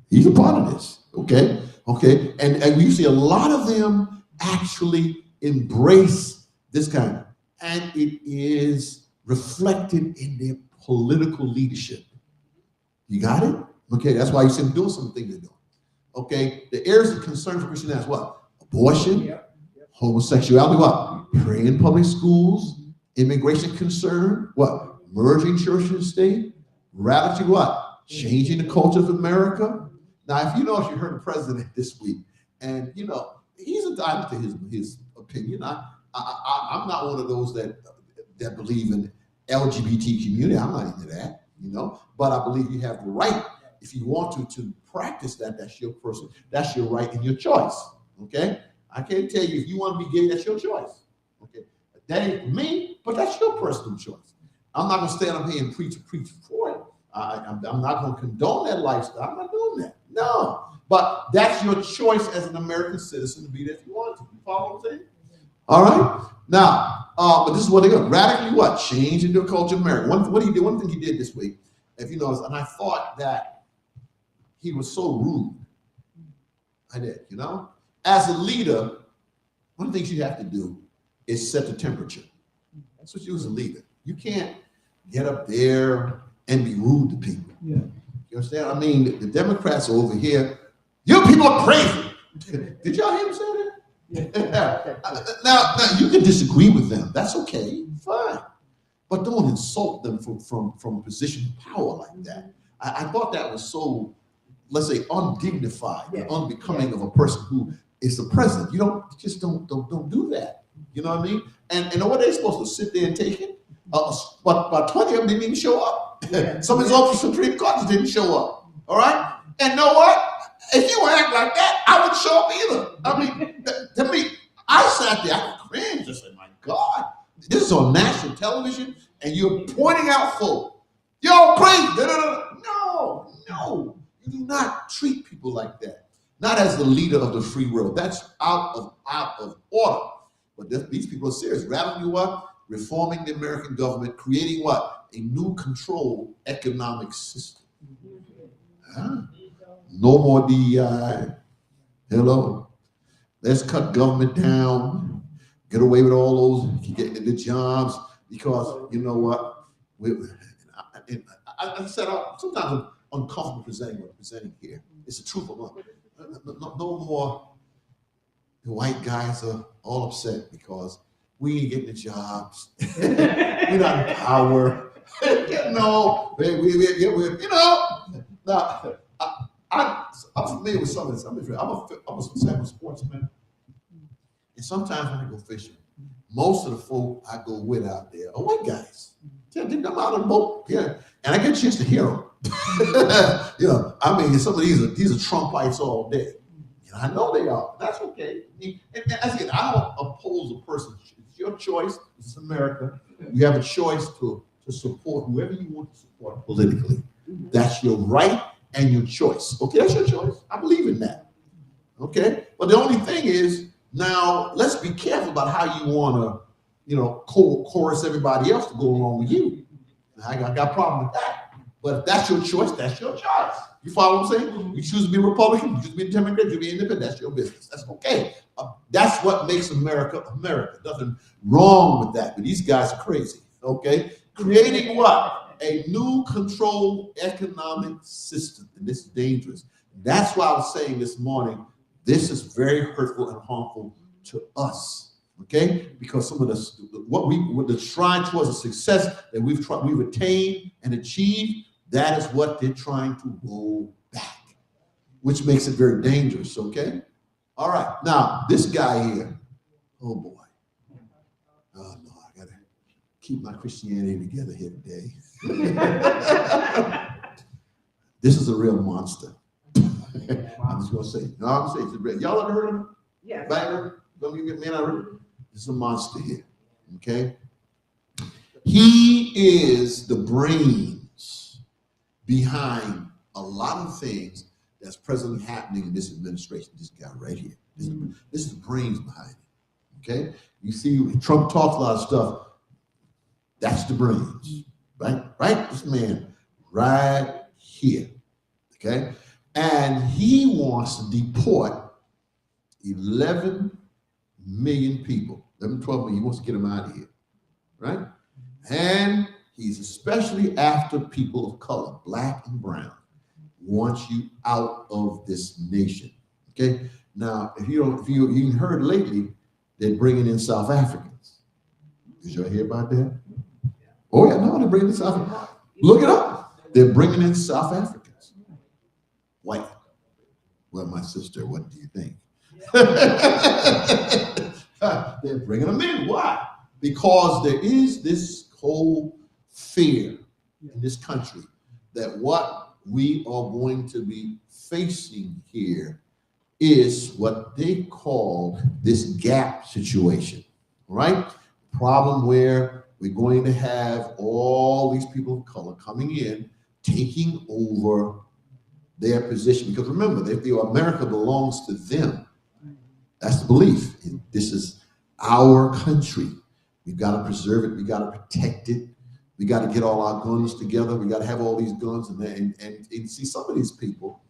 Speaker 1: He's a part of this. Okay? Okay? And you see a lot of them actually embrace this kind. and it is reflected in their political leadership. You got it? Okay, that's why you see them doing some things they're doing. Okay, the areas of concern for Christianity is what? Abortion, homosexuality, what? Prayer in public schools, immigration concern, what? Merging church and state, radical what? Changing the culture of America. Now, if you heard the president this week, and he's entitled to his opinion. I'm not one of those that believe in LGBT community. I'm not into that, but I believe you have the right, if you want to practice that, that's your right and your choice. Okay? I can't tell you if you want to be gay, that's your choice. Okay? That ain't for me, but that's your personal choice. I'm not going to stand up here and preach for it. I'm not going to condone that lifestyle. I'm not doing that. No. But that's your choice as an American citizen to be there if you want to. You follow what I'm saying? All right? Now, but this is what they're going to radically what? Change into the culture of America. One thing he did this week, if you notice, and I thought that he was so rude. I did, As a leader, one of the things you have to do is set the temperature. That's what you do as a leader. You can't get up there and be rude to people. Yeah. You understand? I mean, the Democrats are over here. You people are crazy. Did y'all hear him say that? Yeah. Now, you can disagree with them. That's okay. Fine. But don't insult them from a position of power like that. I thought that was so, let's say, undignified and unbecoming of a person who is the president. You don't do that. You know what I mean? And what they're supposed to sit there and take it? But 20 of them didn't even show up. Some of his officers from Supreme Court didn't show up. All right? And know what? If you act like that, I wouldn't show up either. I mean, to me, I sat there, I cringed. I said, my God, this is on national television, and you're pointing out folk. Y'all crazy. No. You do not treat people like that. Not as the leader of the free world. That's out of order. But these people are serious. Radically what? Reforming the American government, creating what? A new control economic system. Huh? No more DEI. Hello. Let's cut government down. Get away with all those, get the jobs, because you know what? I said sometimes I'm uncomfortable presenting here. It's the truth of life. No more. The white guys are all upset because we ain't getting the jobs. We're not in power. Now, I'm familiar with some of this. I'm a sportsman. And sometimes when I go fishing, most of the folk I go with out there are white guys. I'm out on the boat, and I get a chance to hear them. I mean, some of these are Trumpites all day. I know they are. That's okay. And again, I don't oppose a person. It's your choice. It's America. You have a choice to support whoever you want to support politically. That's your right and your choice. Okay, that's your choice. I believe in that. Okay, but the only thing is, now let's be careful about how you want to, chorus everybody else to go along with you. I got a problem with that. But if that's your choice, that's your choice. You follow what I'm saying? You choose to be Republican, you choose to be Democrat, you be independent, that's your business. That's okay. That's what makes America America. Nothing wrong with that. But these guys are crazy. Okay? Creating what? A new controlled economic system. And this is dangerous. That's why I was saying this morning, this is very hurtful and harmful to us. Okay? Because some of the strive towards a success that we've attained and achieved, that is what they're trying to roll back, which makes it very dangerous, okay? All right, now, this guy here, oh boy. Oh no, I gotta keep my Christianity together here today. This is a real monster. I'm just gonna say, y'all ever heard of him?
Speaker 2: Yes.
Speaker 1: Don't you get me out? This is a monster here, okay? He is the brains behind a lot of things that's presently happening in this administration. This guy right here. This is the brains behind it. Okay? You see, Trump talks a lot of stuff. That's the brains. Right? This man right here. Okay? And he wants to deport 11 million people. 11, 12 million. He wants to get them out of here. right? And he's especially after people of color, black and brown. Wants you out of this nation. Okay. Now, if you heard lately, they're bringing in South Africans. Did you hear about that? Oh yeah, no, they're bringing in South Africans. Look it up. They're bringing in South Africans. White. Well, my sister, what do you think? They're bringing them in. Why? Because there is this whole fear in this country that what we are going to be facing here is what they call this gap situation, right? Problem where we're going to have all these people of color coming in, taking over their position. Because remember, if America belongs to them, that's the belief. This is our country. We've got to preserve it. We got to protect it. We got to get all our guns together. We got to have all these guns. And see, some of these people,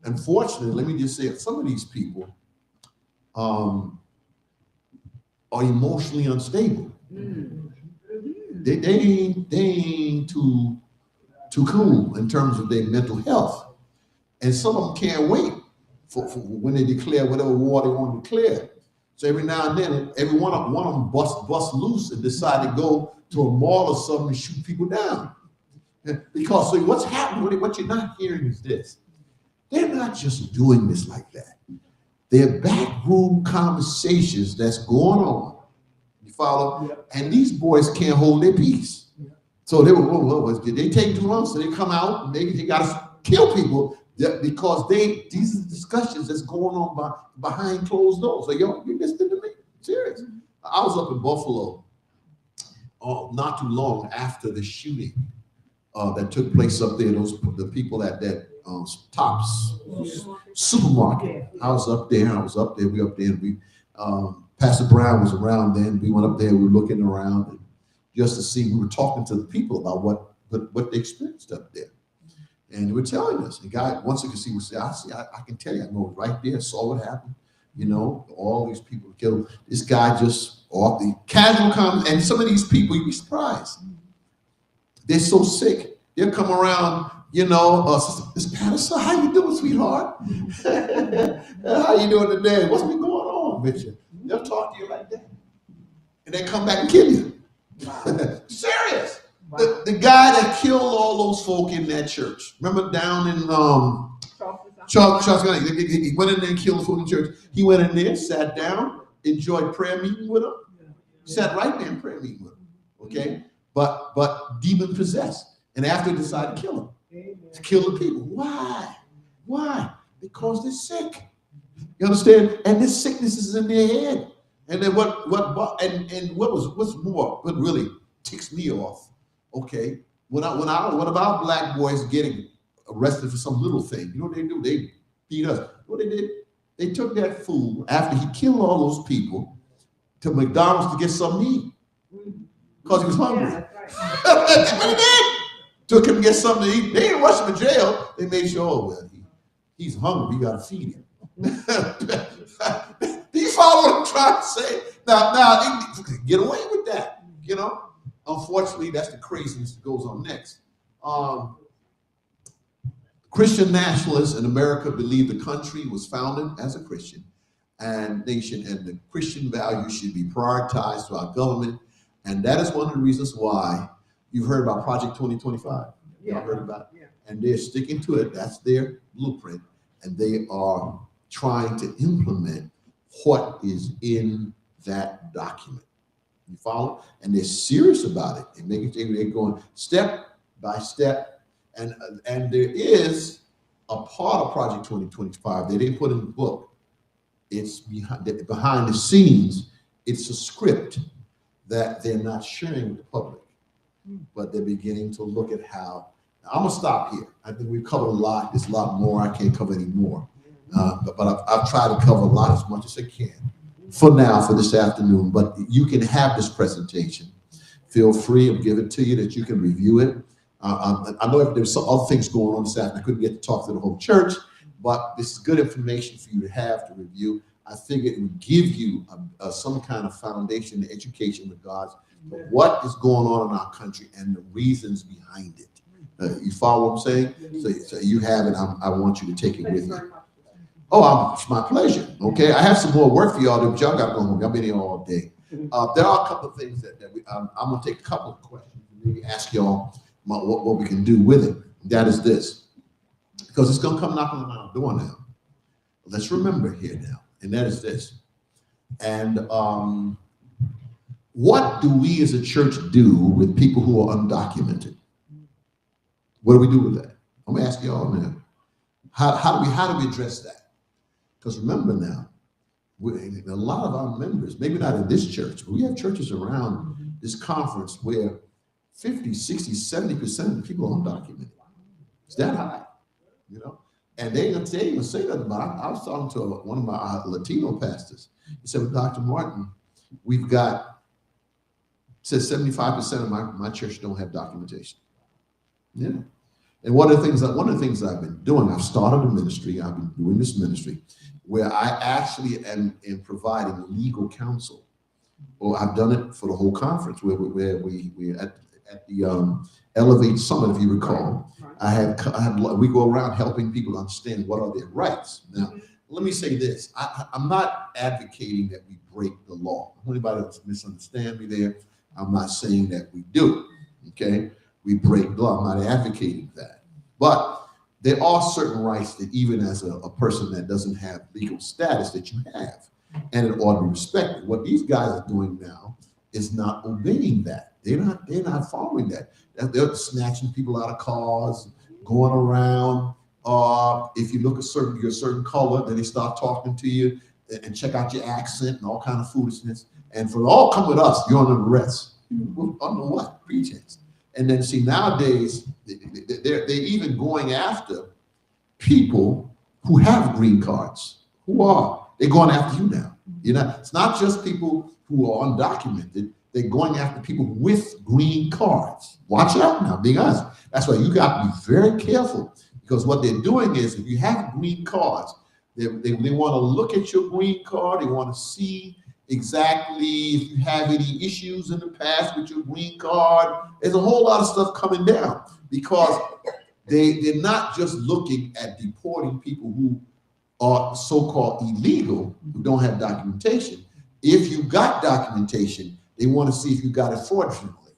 Speaker 1: unfortunately, let me just say it, some of these people are emotionally unstable. They ain't too cool in terms of their mental health. And some of them can't wait for when they declare whatever war they want to declare. So every now and then, every one of them bust loose and decide to go to a mall or something and shoot people down. Because so what's happening, what you're not hearing is this. They're not just doing this like that. They're backroom conversations that's going on. You follow? Yep. And these boys can't hold their peace. Yep. So they take too long, so they come out and they got to kill people because these are discussions that's going on behind closed doors. So you listening to me? Serious. I was up in Buffalo not too long after the shooting that took place up there. The people at that Tops supermarket. I was up there. We up there. And we Pastor Brown was around then. We went up there. We were looking around and just to see. We were talking to the people about what they experienced up there, and they were telling us. The guy, once you can see, would say, I can tell you. I know right there. Saw what happened. You know, all these people killed. This guy just off the casual comments, and some of these people, you'd be surprised. They're so sick. They'll come around. You know, Miss Patterson, how you doing, sweetheart? How you doing today? What's been going on with you? They'll talk to you like that. And they come back and kill you. Serious. Wow. The guy that killed all those folk in that church. Remember down in Charles, he went in there and killed the folk in church. He went in there, sat down, enjoyed prayer meeting with them. Sat right there in prayer meeting with them. Okay? But demon possessed. And after decided to kill him. To kill the people. Why? Because they're sick. You understand? And this sickness is in their head. And then what really ticks me off? Okay, what about black boys getting arrested for some little thing? You know what they do? They beat us. What they did? They took that fool after he killed all those people to McDonald's to get something to eat because he was hungry. Yeah, that's right. That's what they did. Took him to get something to eat. They didn't rush him to jail. They made sure, he's hungry. We got to feed him. Do you follow what I'm trying to say? Now, they get away with that, you know? Unfortunately, that's the craziness that goes on next. Christian nationalists in America believe the country was founded as a Christian and nation, and the Christian values should be prioritized to our government. And that is one of the reasons why you've heard about Project 2025. Yeah. Y'all heard about it? Yeah. And they're sticking to it. That's their blueprint. And they are trying to implement what is in that document. You follow? And they're serious about it. They're making sure they're going step by step. And there is a part of Project 2025 they didn't put in the book. It's behind the scenes. It's a script that they're not sharing with the public. But they're beginning to look at how. Now, I'm gonna stop here. I think we've covered a lot. There's a lot more. I can't cover any more. But I've tried to cover a lot as much as I can for now, for this afternoon. But you can have this presentation. Feel free. I'll give it to you that you can review it. I know if there's some other things going on this afternoon, I couldn't get to talk to the whole church, but this is good information for you to have to review. I think it would give you some kind of foundation, education with God's but what is going on in our country and the reasons behind it. You follow what I'm saying? So you have it. I want you to take it with you. Oh, it's my pleasure. Okay, I have some more work for y'all to do, but y'all got to go home. I've been here all day. There are a couple of things that I'm going to take a couple of questions and maybe ask y'all what we can do with it. That is this, because it's going to come knocking on our door now. Let's remember here now, and that is this. And what do we as a church do with people who are undocumented? What do we do with that? I'm going to ask y'all now. How do we address that? Because remember now, a lot of our members, maybe not in this church, but we have churches around this conference where 50, 60, 70% of the people are undocumented. It's that high, you know? And they ain't gonna say nothing about it. I was talking to one of my Latino pastors. He said, well, Dr. Martin, we've got, says 75% of my church don't have documentation. Yeah. And one of the things I've been doing, I've started a ministry, I've been doing this ministry, where I actually am providing legal counsel. Well, I've done it for the whole conference, where we at the Elevate Summit, if you recall. Right. We go around helping people understand what are their rights. Now, let me say this: I'm not advocating that we break the law. Anybody else misunderstand me there? I'm not saying that we do. Okay, we break the law. I'm not advocating that, but there are certain rights that even as a person that doesn't have legal status that you have, and it ought to be respected. What these guys are doing now is not obeying that. They're not following that. They're snatching people out of cars, going around. If you look at you're a certain color, then they start talking to you and check out your accent and all kind of foolishness. And for all come with us, you're under arrest. Under what pretense? And then see, nowadays they're even going after people who have green cards. They're going after you now. You know, it's not just people who are undocumented. They're going after people with green cards. Watch out now, being honest. That's why you got to be very careful, because what they're doing is, if you have green cards, they want to look at your green card. They want to see exactly if you have any issues in the past with your green card. There's a whole lot of stuff coming down, because they're not just looking at deporting people who are so-called illegal, who don't have documentation. If you got documentation, they want to see if you got it fraudulently.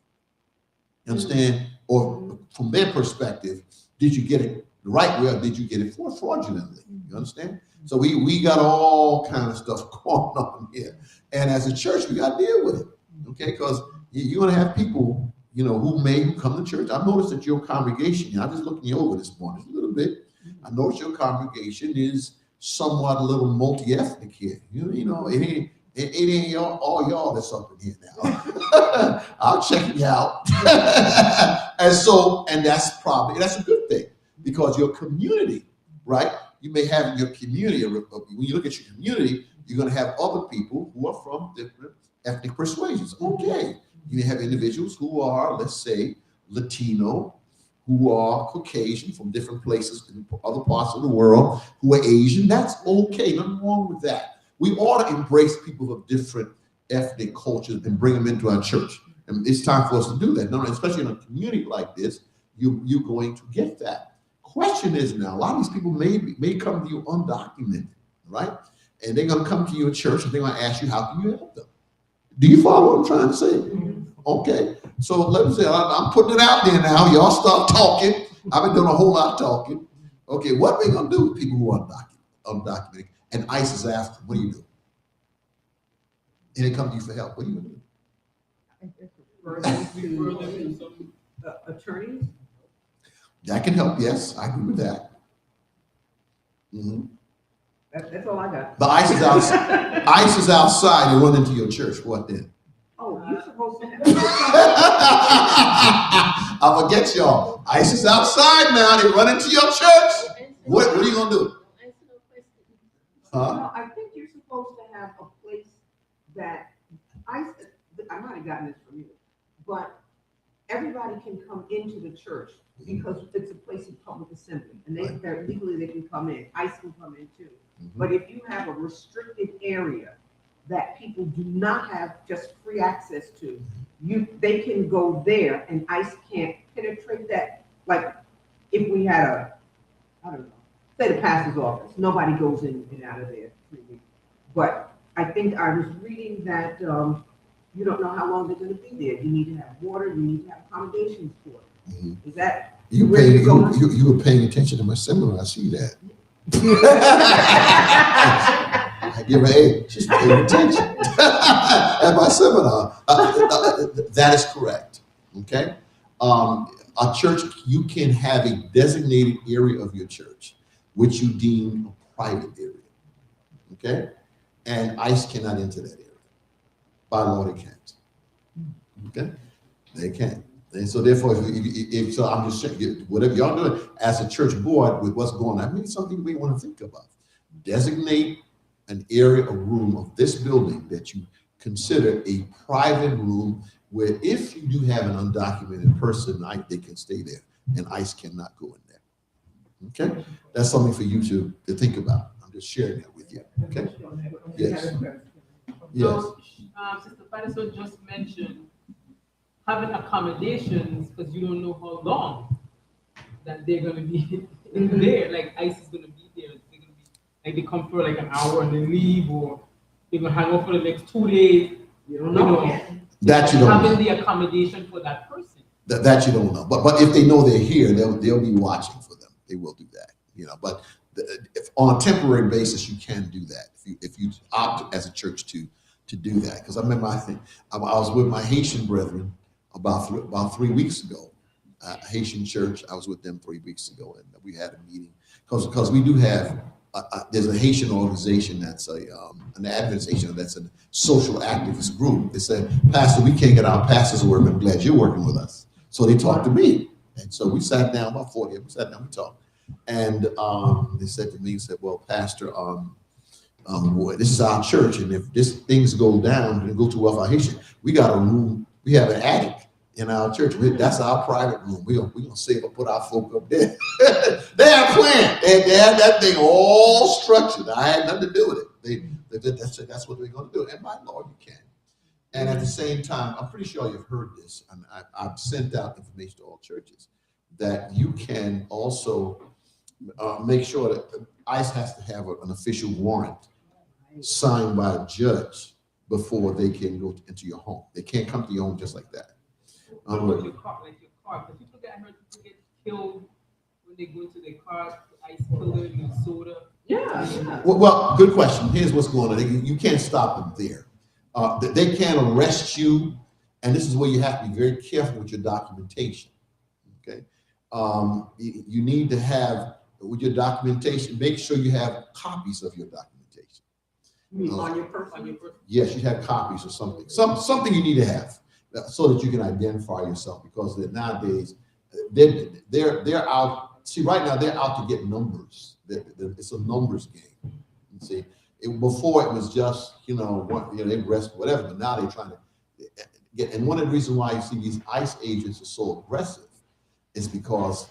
Speaker 1: You understand? Or from their perspective, did you get it the right way, or did you get it fraudulently? You understand? So we got all kind of stuff going on here. And as a church, we got to deal with it. Okay? Because you're going to have people, you know, who come to church. I've noticed that your congregation, I'm just looking you over this morning a little bit. I noticed your congregation is somewhat a little multi-ethnic here. You know, it ain't all y'all that's up in here now. I'll check you out. and that's a good thing, because your community, right? You may have in your community, when you look at your community, you're going to have other people who are from different ethnic persuasions. Okay. You may have individuals who are, let's say, Latino, who are Caucasian from different places in other parts of the world, who are Asian. That's okay. Nothing wrong with that. We ought to embrace people of different ethnic cultures and bring them into our church. And it's time for us to do that. No, especially in a community like this, you're going to get that. Question is now, a lot of these people may come to you undocumented, right? And they're going to come to your church and they're going to ask you, how can you help them? Do you follow what I'm trying to say? Okay. So let me say, I'm putting it out there now. Y'all start talking. I've been doing a whole lot of talking. Okay, what are they going to do with people who are undocumented? And ICE is after them. What do you do? And they come to you for help. What do you do?
Speaker 2: Attorneys?
Speaker 1: That can help. Yes, I agree with that. Mm-hmm.
Speaker 2: That's all I got.
Speaker 1: The ICE is outside. ICE is outside. They run into your church. What then?
Speaker 2: Oh, you're supposed to have.
Speaker 1: I'm gonna get y'all. ICE is outside now. They run into your church. What are you gonna do?
Speaker 2: No, I think you're supposed to have a place that I might have gotten this from you, but everybody can come into the church because it's a place of public assembly, and legally they can come in. ICE can come in too. But if you have a restricted area that people do not have just free access to, they can go there and ICE can't penetrate that. Like if we had I don't know, say the pastor's office, nobody goes in and out of there 3 weeks. But I think I was reading that you don't know how long they're going to be there. You need to have water. You need to have accommodations for it.
Speaker 1: Mm-hmm.
Speaker 2: Is that
Speaker 1: you
Speaker 2: where you're going?
Speaker 1: You were paying attention to my seminar. I see that. I give her a, she's paying attention at my seminar. That is correct. Okay. A church, you can have a designated area of your church, which you deem a private area. Okay. And ICE cannot enter that area. By law, they can't. Okay. They can't. And so therefore, if so, I'm just saying, whatever y'all doing as a church board with what's going on, I mean, something we want to think about. Designate an area, a room of this building that you consider a private room where if you do have an undocumented person, they can stay there and ICE cannot go in there. Okay? That's something for you to think about. I'm just sharing that with you. Okay? Yes. Yes.
Speaker 4: So, Sister Patterson just mentioned having accommodations because you don't know how long that they're going to be there. Like ICE is going to be there. They're going to be like they come for like an hour and they leave, or they're going to hang out for the next 2 days.
Speaker 2: You don't know.
Speaker 1: That you don't know.
Speaker 4: Having the accommodation for that person.
Speaker 1: That you don't know. But if they know they're here, they'll be watching for them. They will do that. You know. But if on a temporary basis, you can do that. If you opt as a church to do that, because I remember I was with my Haitian brethren about 3 weeks ago, Haitian church. I was with them 3 weeks ago, and we had a meeting because we do have there's a Haitian organization that's an Adventist Haitian that's a social activist group. They said, Pastor, we can't get our pastors to work. I'm glad you're working with us. So they talked to me, and so we sat down. About 40 of them sat down. We talked, and they said to me, well, Pastor, this is our church, and if things go down and go too well for our Haitian, we got a room. We have an attic in our church. That's our private room. We're gonna save up, put our folk up there. They have planned. They had that thing all structured. I had nothing to do with it. That's what they're gonna do. And by law, you can. And at the same time, I'm pretty sure you've heard this, and I've sent out information to all churches that you can also make sure that ICE has to have an official warrant signed by a judge before they can go into your home. They can't come to your home just like that.
Speaker 4: What about your car? Like your car? Because I heard people get killed when they go into their car. ICE kill them in Minnesota.
Speaker 2: Yeah.
Speaker 1: Well, good question. Here's what's going on. You can't stop them there. They can't arrest you, and this is where you have to be very careful with your documentation. Okay, you need to have with your documentation. Make sure you have copies of your documentation.
Speaker 2: You mean on your person?
Speaker 1: Yes, you have copies or something. Something you need to have so that you can identify yourself, because nowadays they're out. See, right now they're out to get numbers. It's a numbers game. You see, before it was just they arrest whatever, but now they're trying to get. And one of the reasons why you see these ICE agents are so aggressive is because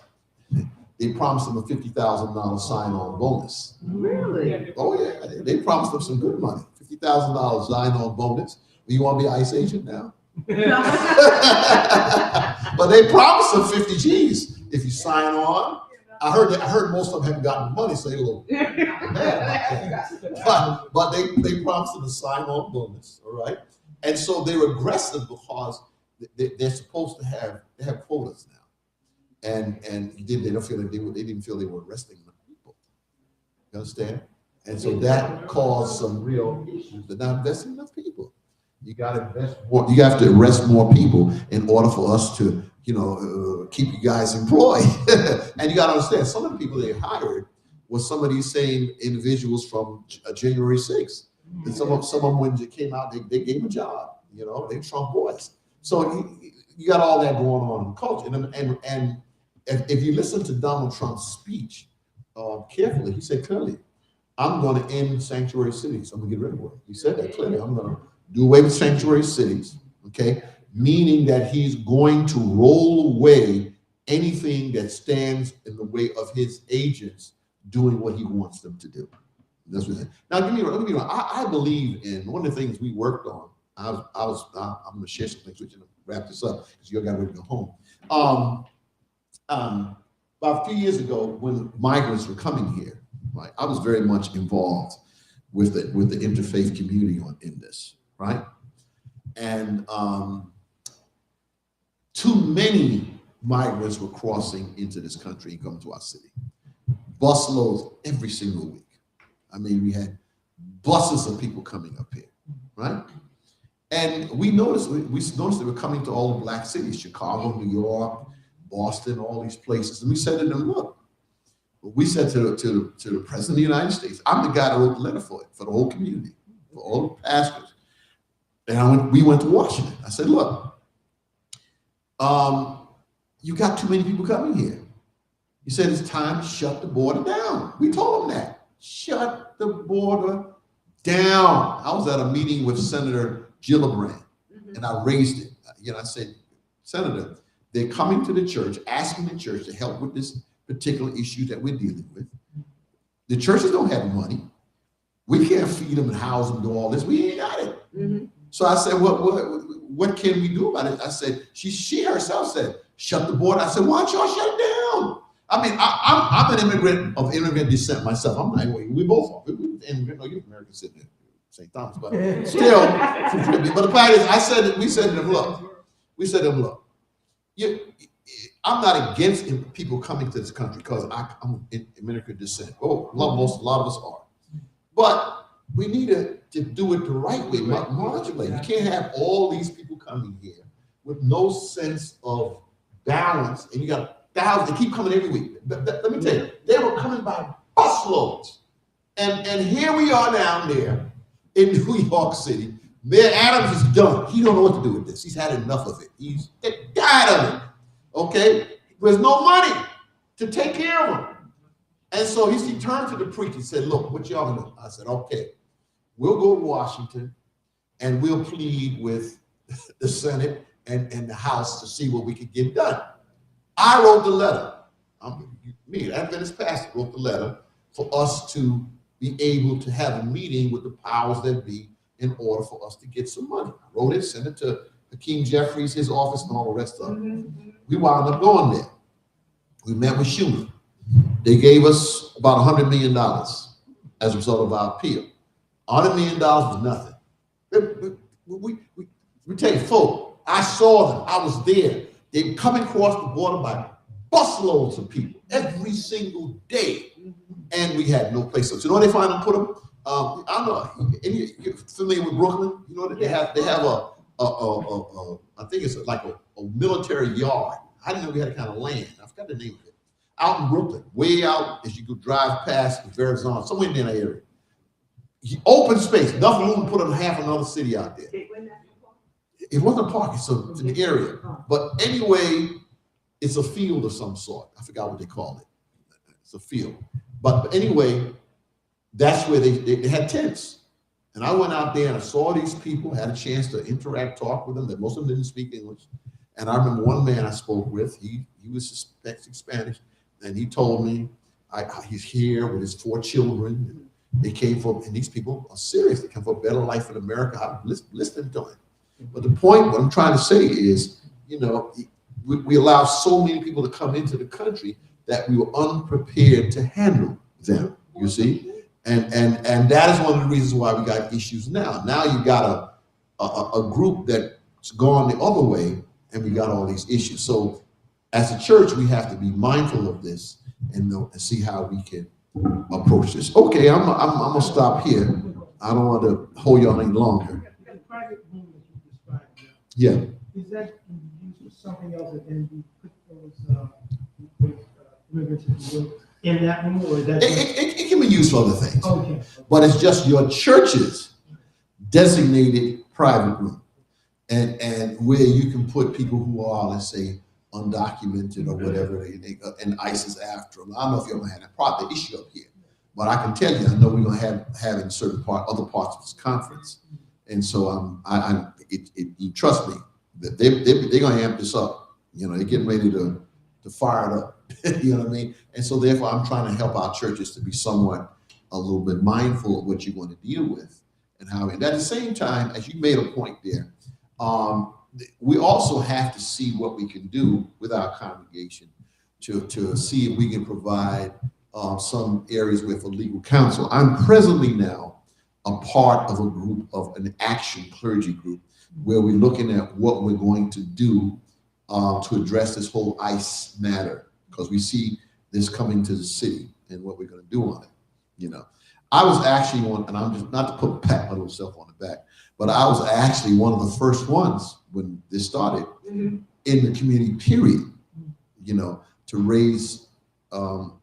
Speaker 1: they promised them a $50,000 sign-on bonus.
Speaker 2: Really?
Speaker 1: Oh yeah, they promised them some good money. $50,000 sign-on bonus. You want to be an ICE agent now? But they promised them 50 G's if you sign on. I heard most of them haven't gotten money, so they will. But they promised them a sign-on bonus. All right, and so they're aggressive because they're supposed to have quotas now. And they don't feel like they didn't feel they were arresting enough people. You understand? And so that caused some real issues. They're not investing enough people. You got to invest more. You have to arrest more people in order for us to, keep you guys employed. And you got to understand, some of the people they hired was some of these same individuals from January 6th. And some of them, when they came out, they gave them a job. They Trump boys. So you got all that going on in the culture. And if you listen to Donald Trump's speech carefully, he said clearly, I'm going to end sanctuary cities. I'm going to get rid of them. He said that clearly. I'm going to do away with sanctuary cities, okay? Meaning that he's going to roll away anything that stands in the way of his agents doing what he wants them to do. That's what he said. Now, let me be wrong. I believe in one of the things we worked on. I'm going to share some things with you wrap this up because you got to go home. About a few years ago, when migrants were coming here, right, I was very much involved with the interfaith community in this, right? And too many migrants were crossing into this country and coming to our city. Busloads every single week. I mean, we had buses of people coming up here, right? And we noticed they were coming to all the black cities, Chicago, New York, Boston, all these places. And we said to them, look, we said to the President of the United States, I'm the guy that wrote the letter for the whole community, for all the pastors. And we went to Washington. I said, look, you got too many people coming here. He said, it's time to shut the border down. We told him that. Shut the border down. I was at a meeting with Senator Gillibrand, and I raised it. I said, Senator, they're coming to the church, asking the church to help with this particular issue that we're dealing with. The churches don't have money. We can't feed them and house them, do all this. We ain't got it. So I said, what can we do about it? I said, she herself said, shut the border. I said, why don't y'all shut it down? I mean, I'm an immigrant of immigrant descent myself. I'm not, we both are. We immigrant, no, you're American sitting in St. Thomas, but still, but the point is, we said to them, look, I'm not against people coming to this country because I'm in immigrant descent. Oh, a lot of us are. But we need to do it the right way, modulate. You can't have all these people coming here with no sense of balance, and you got thousands. They keep coming every week. Let me tell you, they were coming by busloads. And here we are down there in New York City. Mayor Adams is done. He don't know what to do with this. He's had enough of it. He's tired of it. Okay? There's no money to take care of him. And so he turned to the preacher and said, look, what y'all gonna do? I said, okay, we'll go to Washington and we'll plead with the Senate and the House to see what we can get done. I wrote the letter. The Adventist pastor wrote the letter for us to be able to have a meeting with the powers that be in order for us to get some money. I wrote it, sent it to Hakeem Jeffries, his office, and all the rest of it. We wound up going there. We met with Schumer. They gave us about $100 million as a result of our appeal. $100 million was nothing. We tell you, folks, I saw them. I was there. They were coming across the border by busloads of people every single day. And we had no place. So you know where they find them, put them? I don't know. You're familiar with Brooklyn? You know, they have I think it's like a military yard. I didn't know we had a kind of land. I forgot the name of it. Out in Brooklyn, way out as you could drive past Arizona, somewhere in that area. Open space, enough room to put on half another city out there. It wasn't a park, it's an area. But anyway, it's a field of some sort. I forgot what they call it. It's a field. But anyway, that's where they had tents. And I went out there and I saw these people, had a chance to interact, talk with them. That most of them didn't speak English. And I remember one man I spoke with, he was speaking Spanish, and he told me he's here with his 4 children. They came from, and these people are serious. They come for a better life in America. I'm listening to him. But the point, what I'm trying to say is, you know, we allow so many people to come into the country that we were unprepared to handle them, you see? And that is one of the reasons why we got issues now. Now you got a group that's gone the other way, and we got all these issues. So as a church, we have to be mindful of this and see how we can approach this. Okay, I'm gonna stop here. I don't want to hold y'all any longer.
Speaker 5: That private room that you described,
Speaker 1: Yeah.
Speaker 5: is that used for something else that then you put those immigrants, if you will, in that room, or is that?
Speaker 1: It can be used for other things.
Speaker 5: Okay.
Speaker 1: But it's just your church's designated private room. And where you can put people who are, let's say, undocumented or whatever, and ICE is after them. I don't know if you're gonna have the issue up here, but I can tell you, I know we're gonna have in certain other parts of this conference. And so you trust me that they're gonna amp this up. You know, they're getting ready to fire it up. You know what I mean? And so therefore I'm trying to help our churches to be somewhat a little bit mindful of what you want to deal with and how, and at the same time, as you made a point there, we also have to see what we can do with our congregation to see if we can provide some areas with a legal counsel. I'm presently now a part of a group of an action clergy group where we're looking at what we're going to do to address this whole ICE matter, because we see this coming to the city and what we're going to do on it. You know, I was actually one, and I'm just not to pat my little self on the back, but I was actually one of the first ones when this started in the community, period, you know, to raise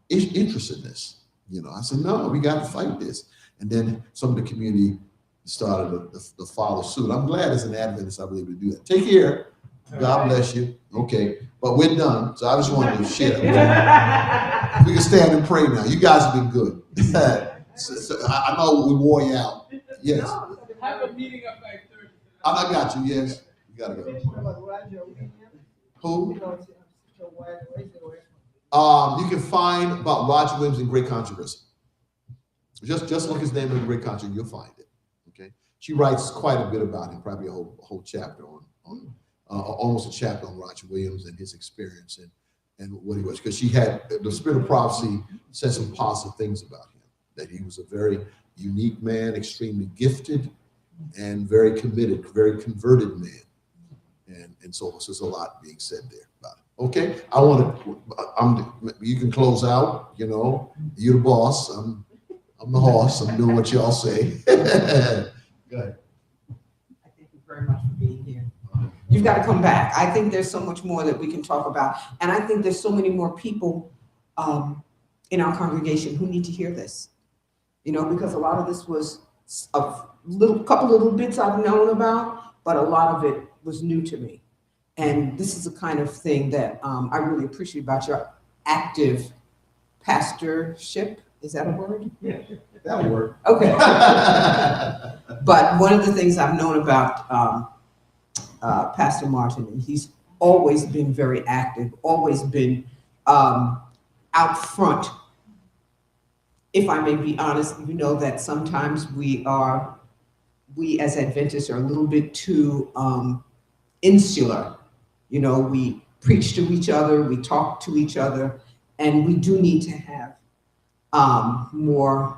Speaker 1: interest in this. You know, I said, no, we got to fight this. And then some of the community started to follow suit. I'm glad as an Adventist I was able to do that. Take care. God bless you. Okay, but we're done. So I just wanted to share that. We can stand and pray now. You guys have been good. So I know we wore you out. Yes.
Speaker 4: Have a meeting at 5:30.
Speaker 1: I got you. Yes. You gotta go. Who? You can find about Roger Williams in Great Controversy. Just look his name in Great Controversy, you'll find it. Okay. She writes quite a bit about him, probably a whole chapter on almost a chapter on Roger Williams and his experience and what he was, because she had the Spirit of Prophecy said some positive things about him, that he was a very unique man, extremely gifted, and very committed, very converted man. And so there's a lot being said there about it. Okay, you can close out, you know, you're the boss, I'm the horse, I'm doing what y'all say. Go ahead.
Speaker 2: I thank you very much for being here. You've got to come back. I think there's so much more that we can talk about. And I think there's so many more people in our congregation who need to hear this. You know, because a lot of this was a couple little bits I've known about, but a lot of it was new to me. And this is the kind of thing that I really appreciate about your active pastorship. Is that a word?
Speaker 1: Yeah, that'll work.
Speaker 2: Okay. But one of the things I've known about Pastor Martin, and he's always been very active, always been out front. If I may be honest, you know that sometimes we as Adventists are a little bit too insular. You know, we preach to each other, we talk to each other, and we do need to have more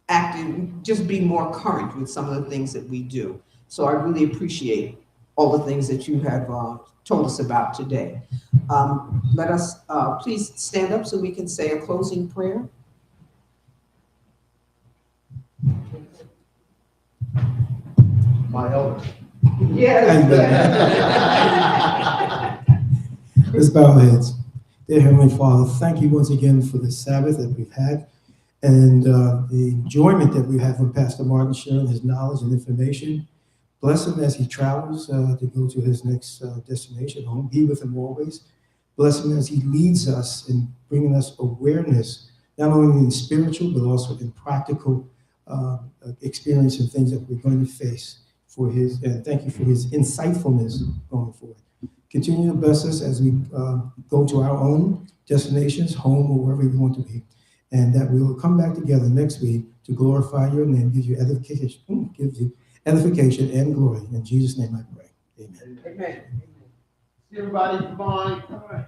Speaker 2: active, just be more current with some of the things that we do. So I really appreciate all the things that you have told us about today. Let us please stand up so we can say a closing prayer.
Speaker 1: My elder.
Speaker 2: Yes.
Speaker 5: Let's bow our heads. Dear Heavenly Father, thank you once again for the Sabbath that we've had and the enjoyment that we have from Pastor Martin sharing his knowledge and information. Bless him as he travels to go to his next destination home. Be with him always. Bless him as he leads us in bringing us awareness, not only in spiritual, but also in practical experience and things that we're going to face for his, and thank you for his insightfulness going forward. Continue to bless us as we go to our own destinations, home or wherever we want to be, and that we will come back together next week to glorify your name, give you edification and glory. In Jesus' name I pray. Amen.
Speaker 2: Amen.
Speaker 1: See everybody, fine.
Speaker 4: All right.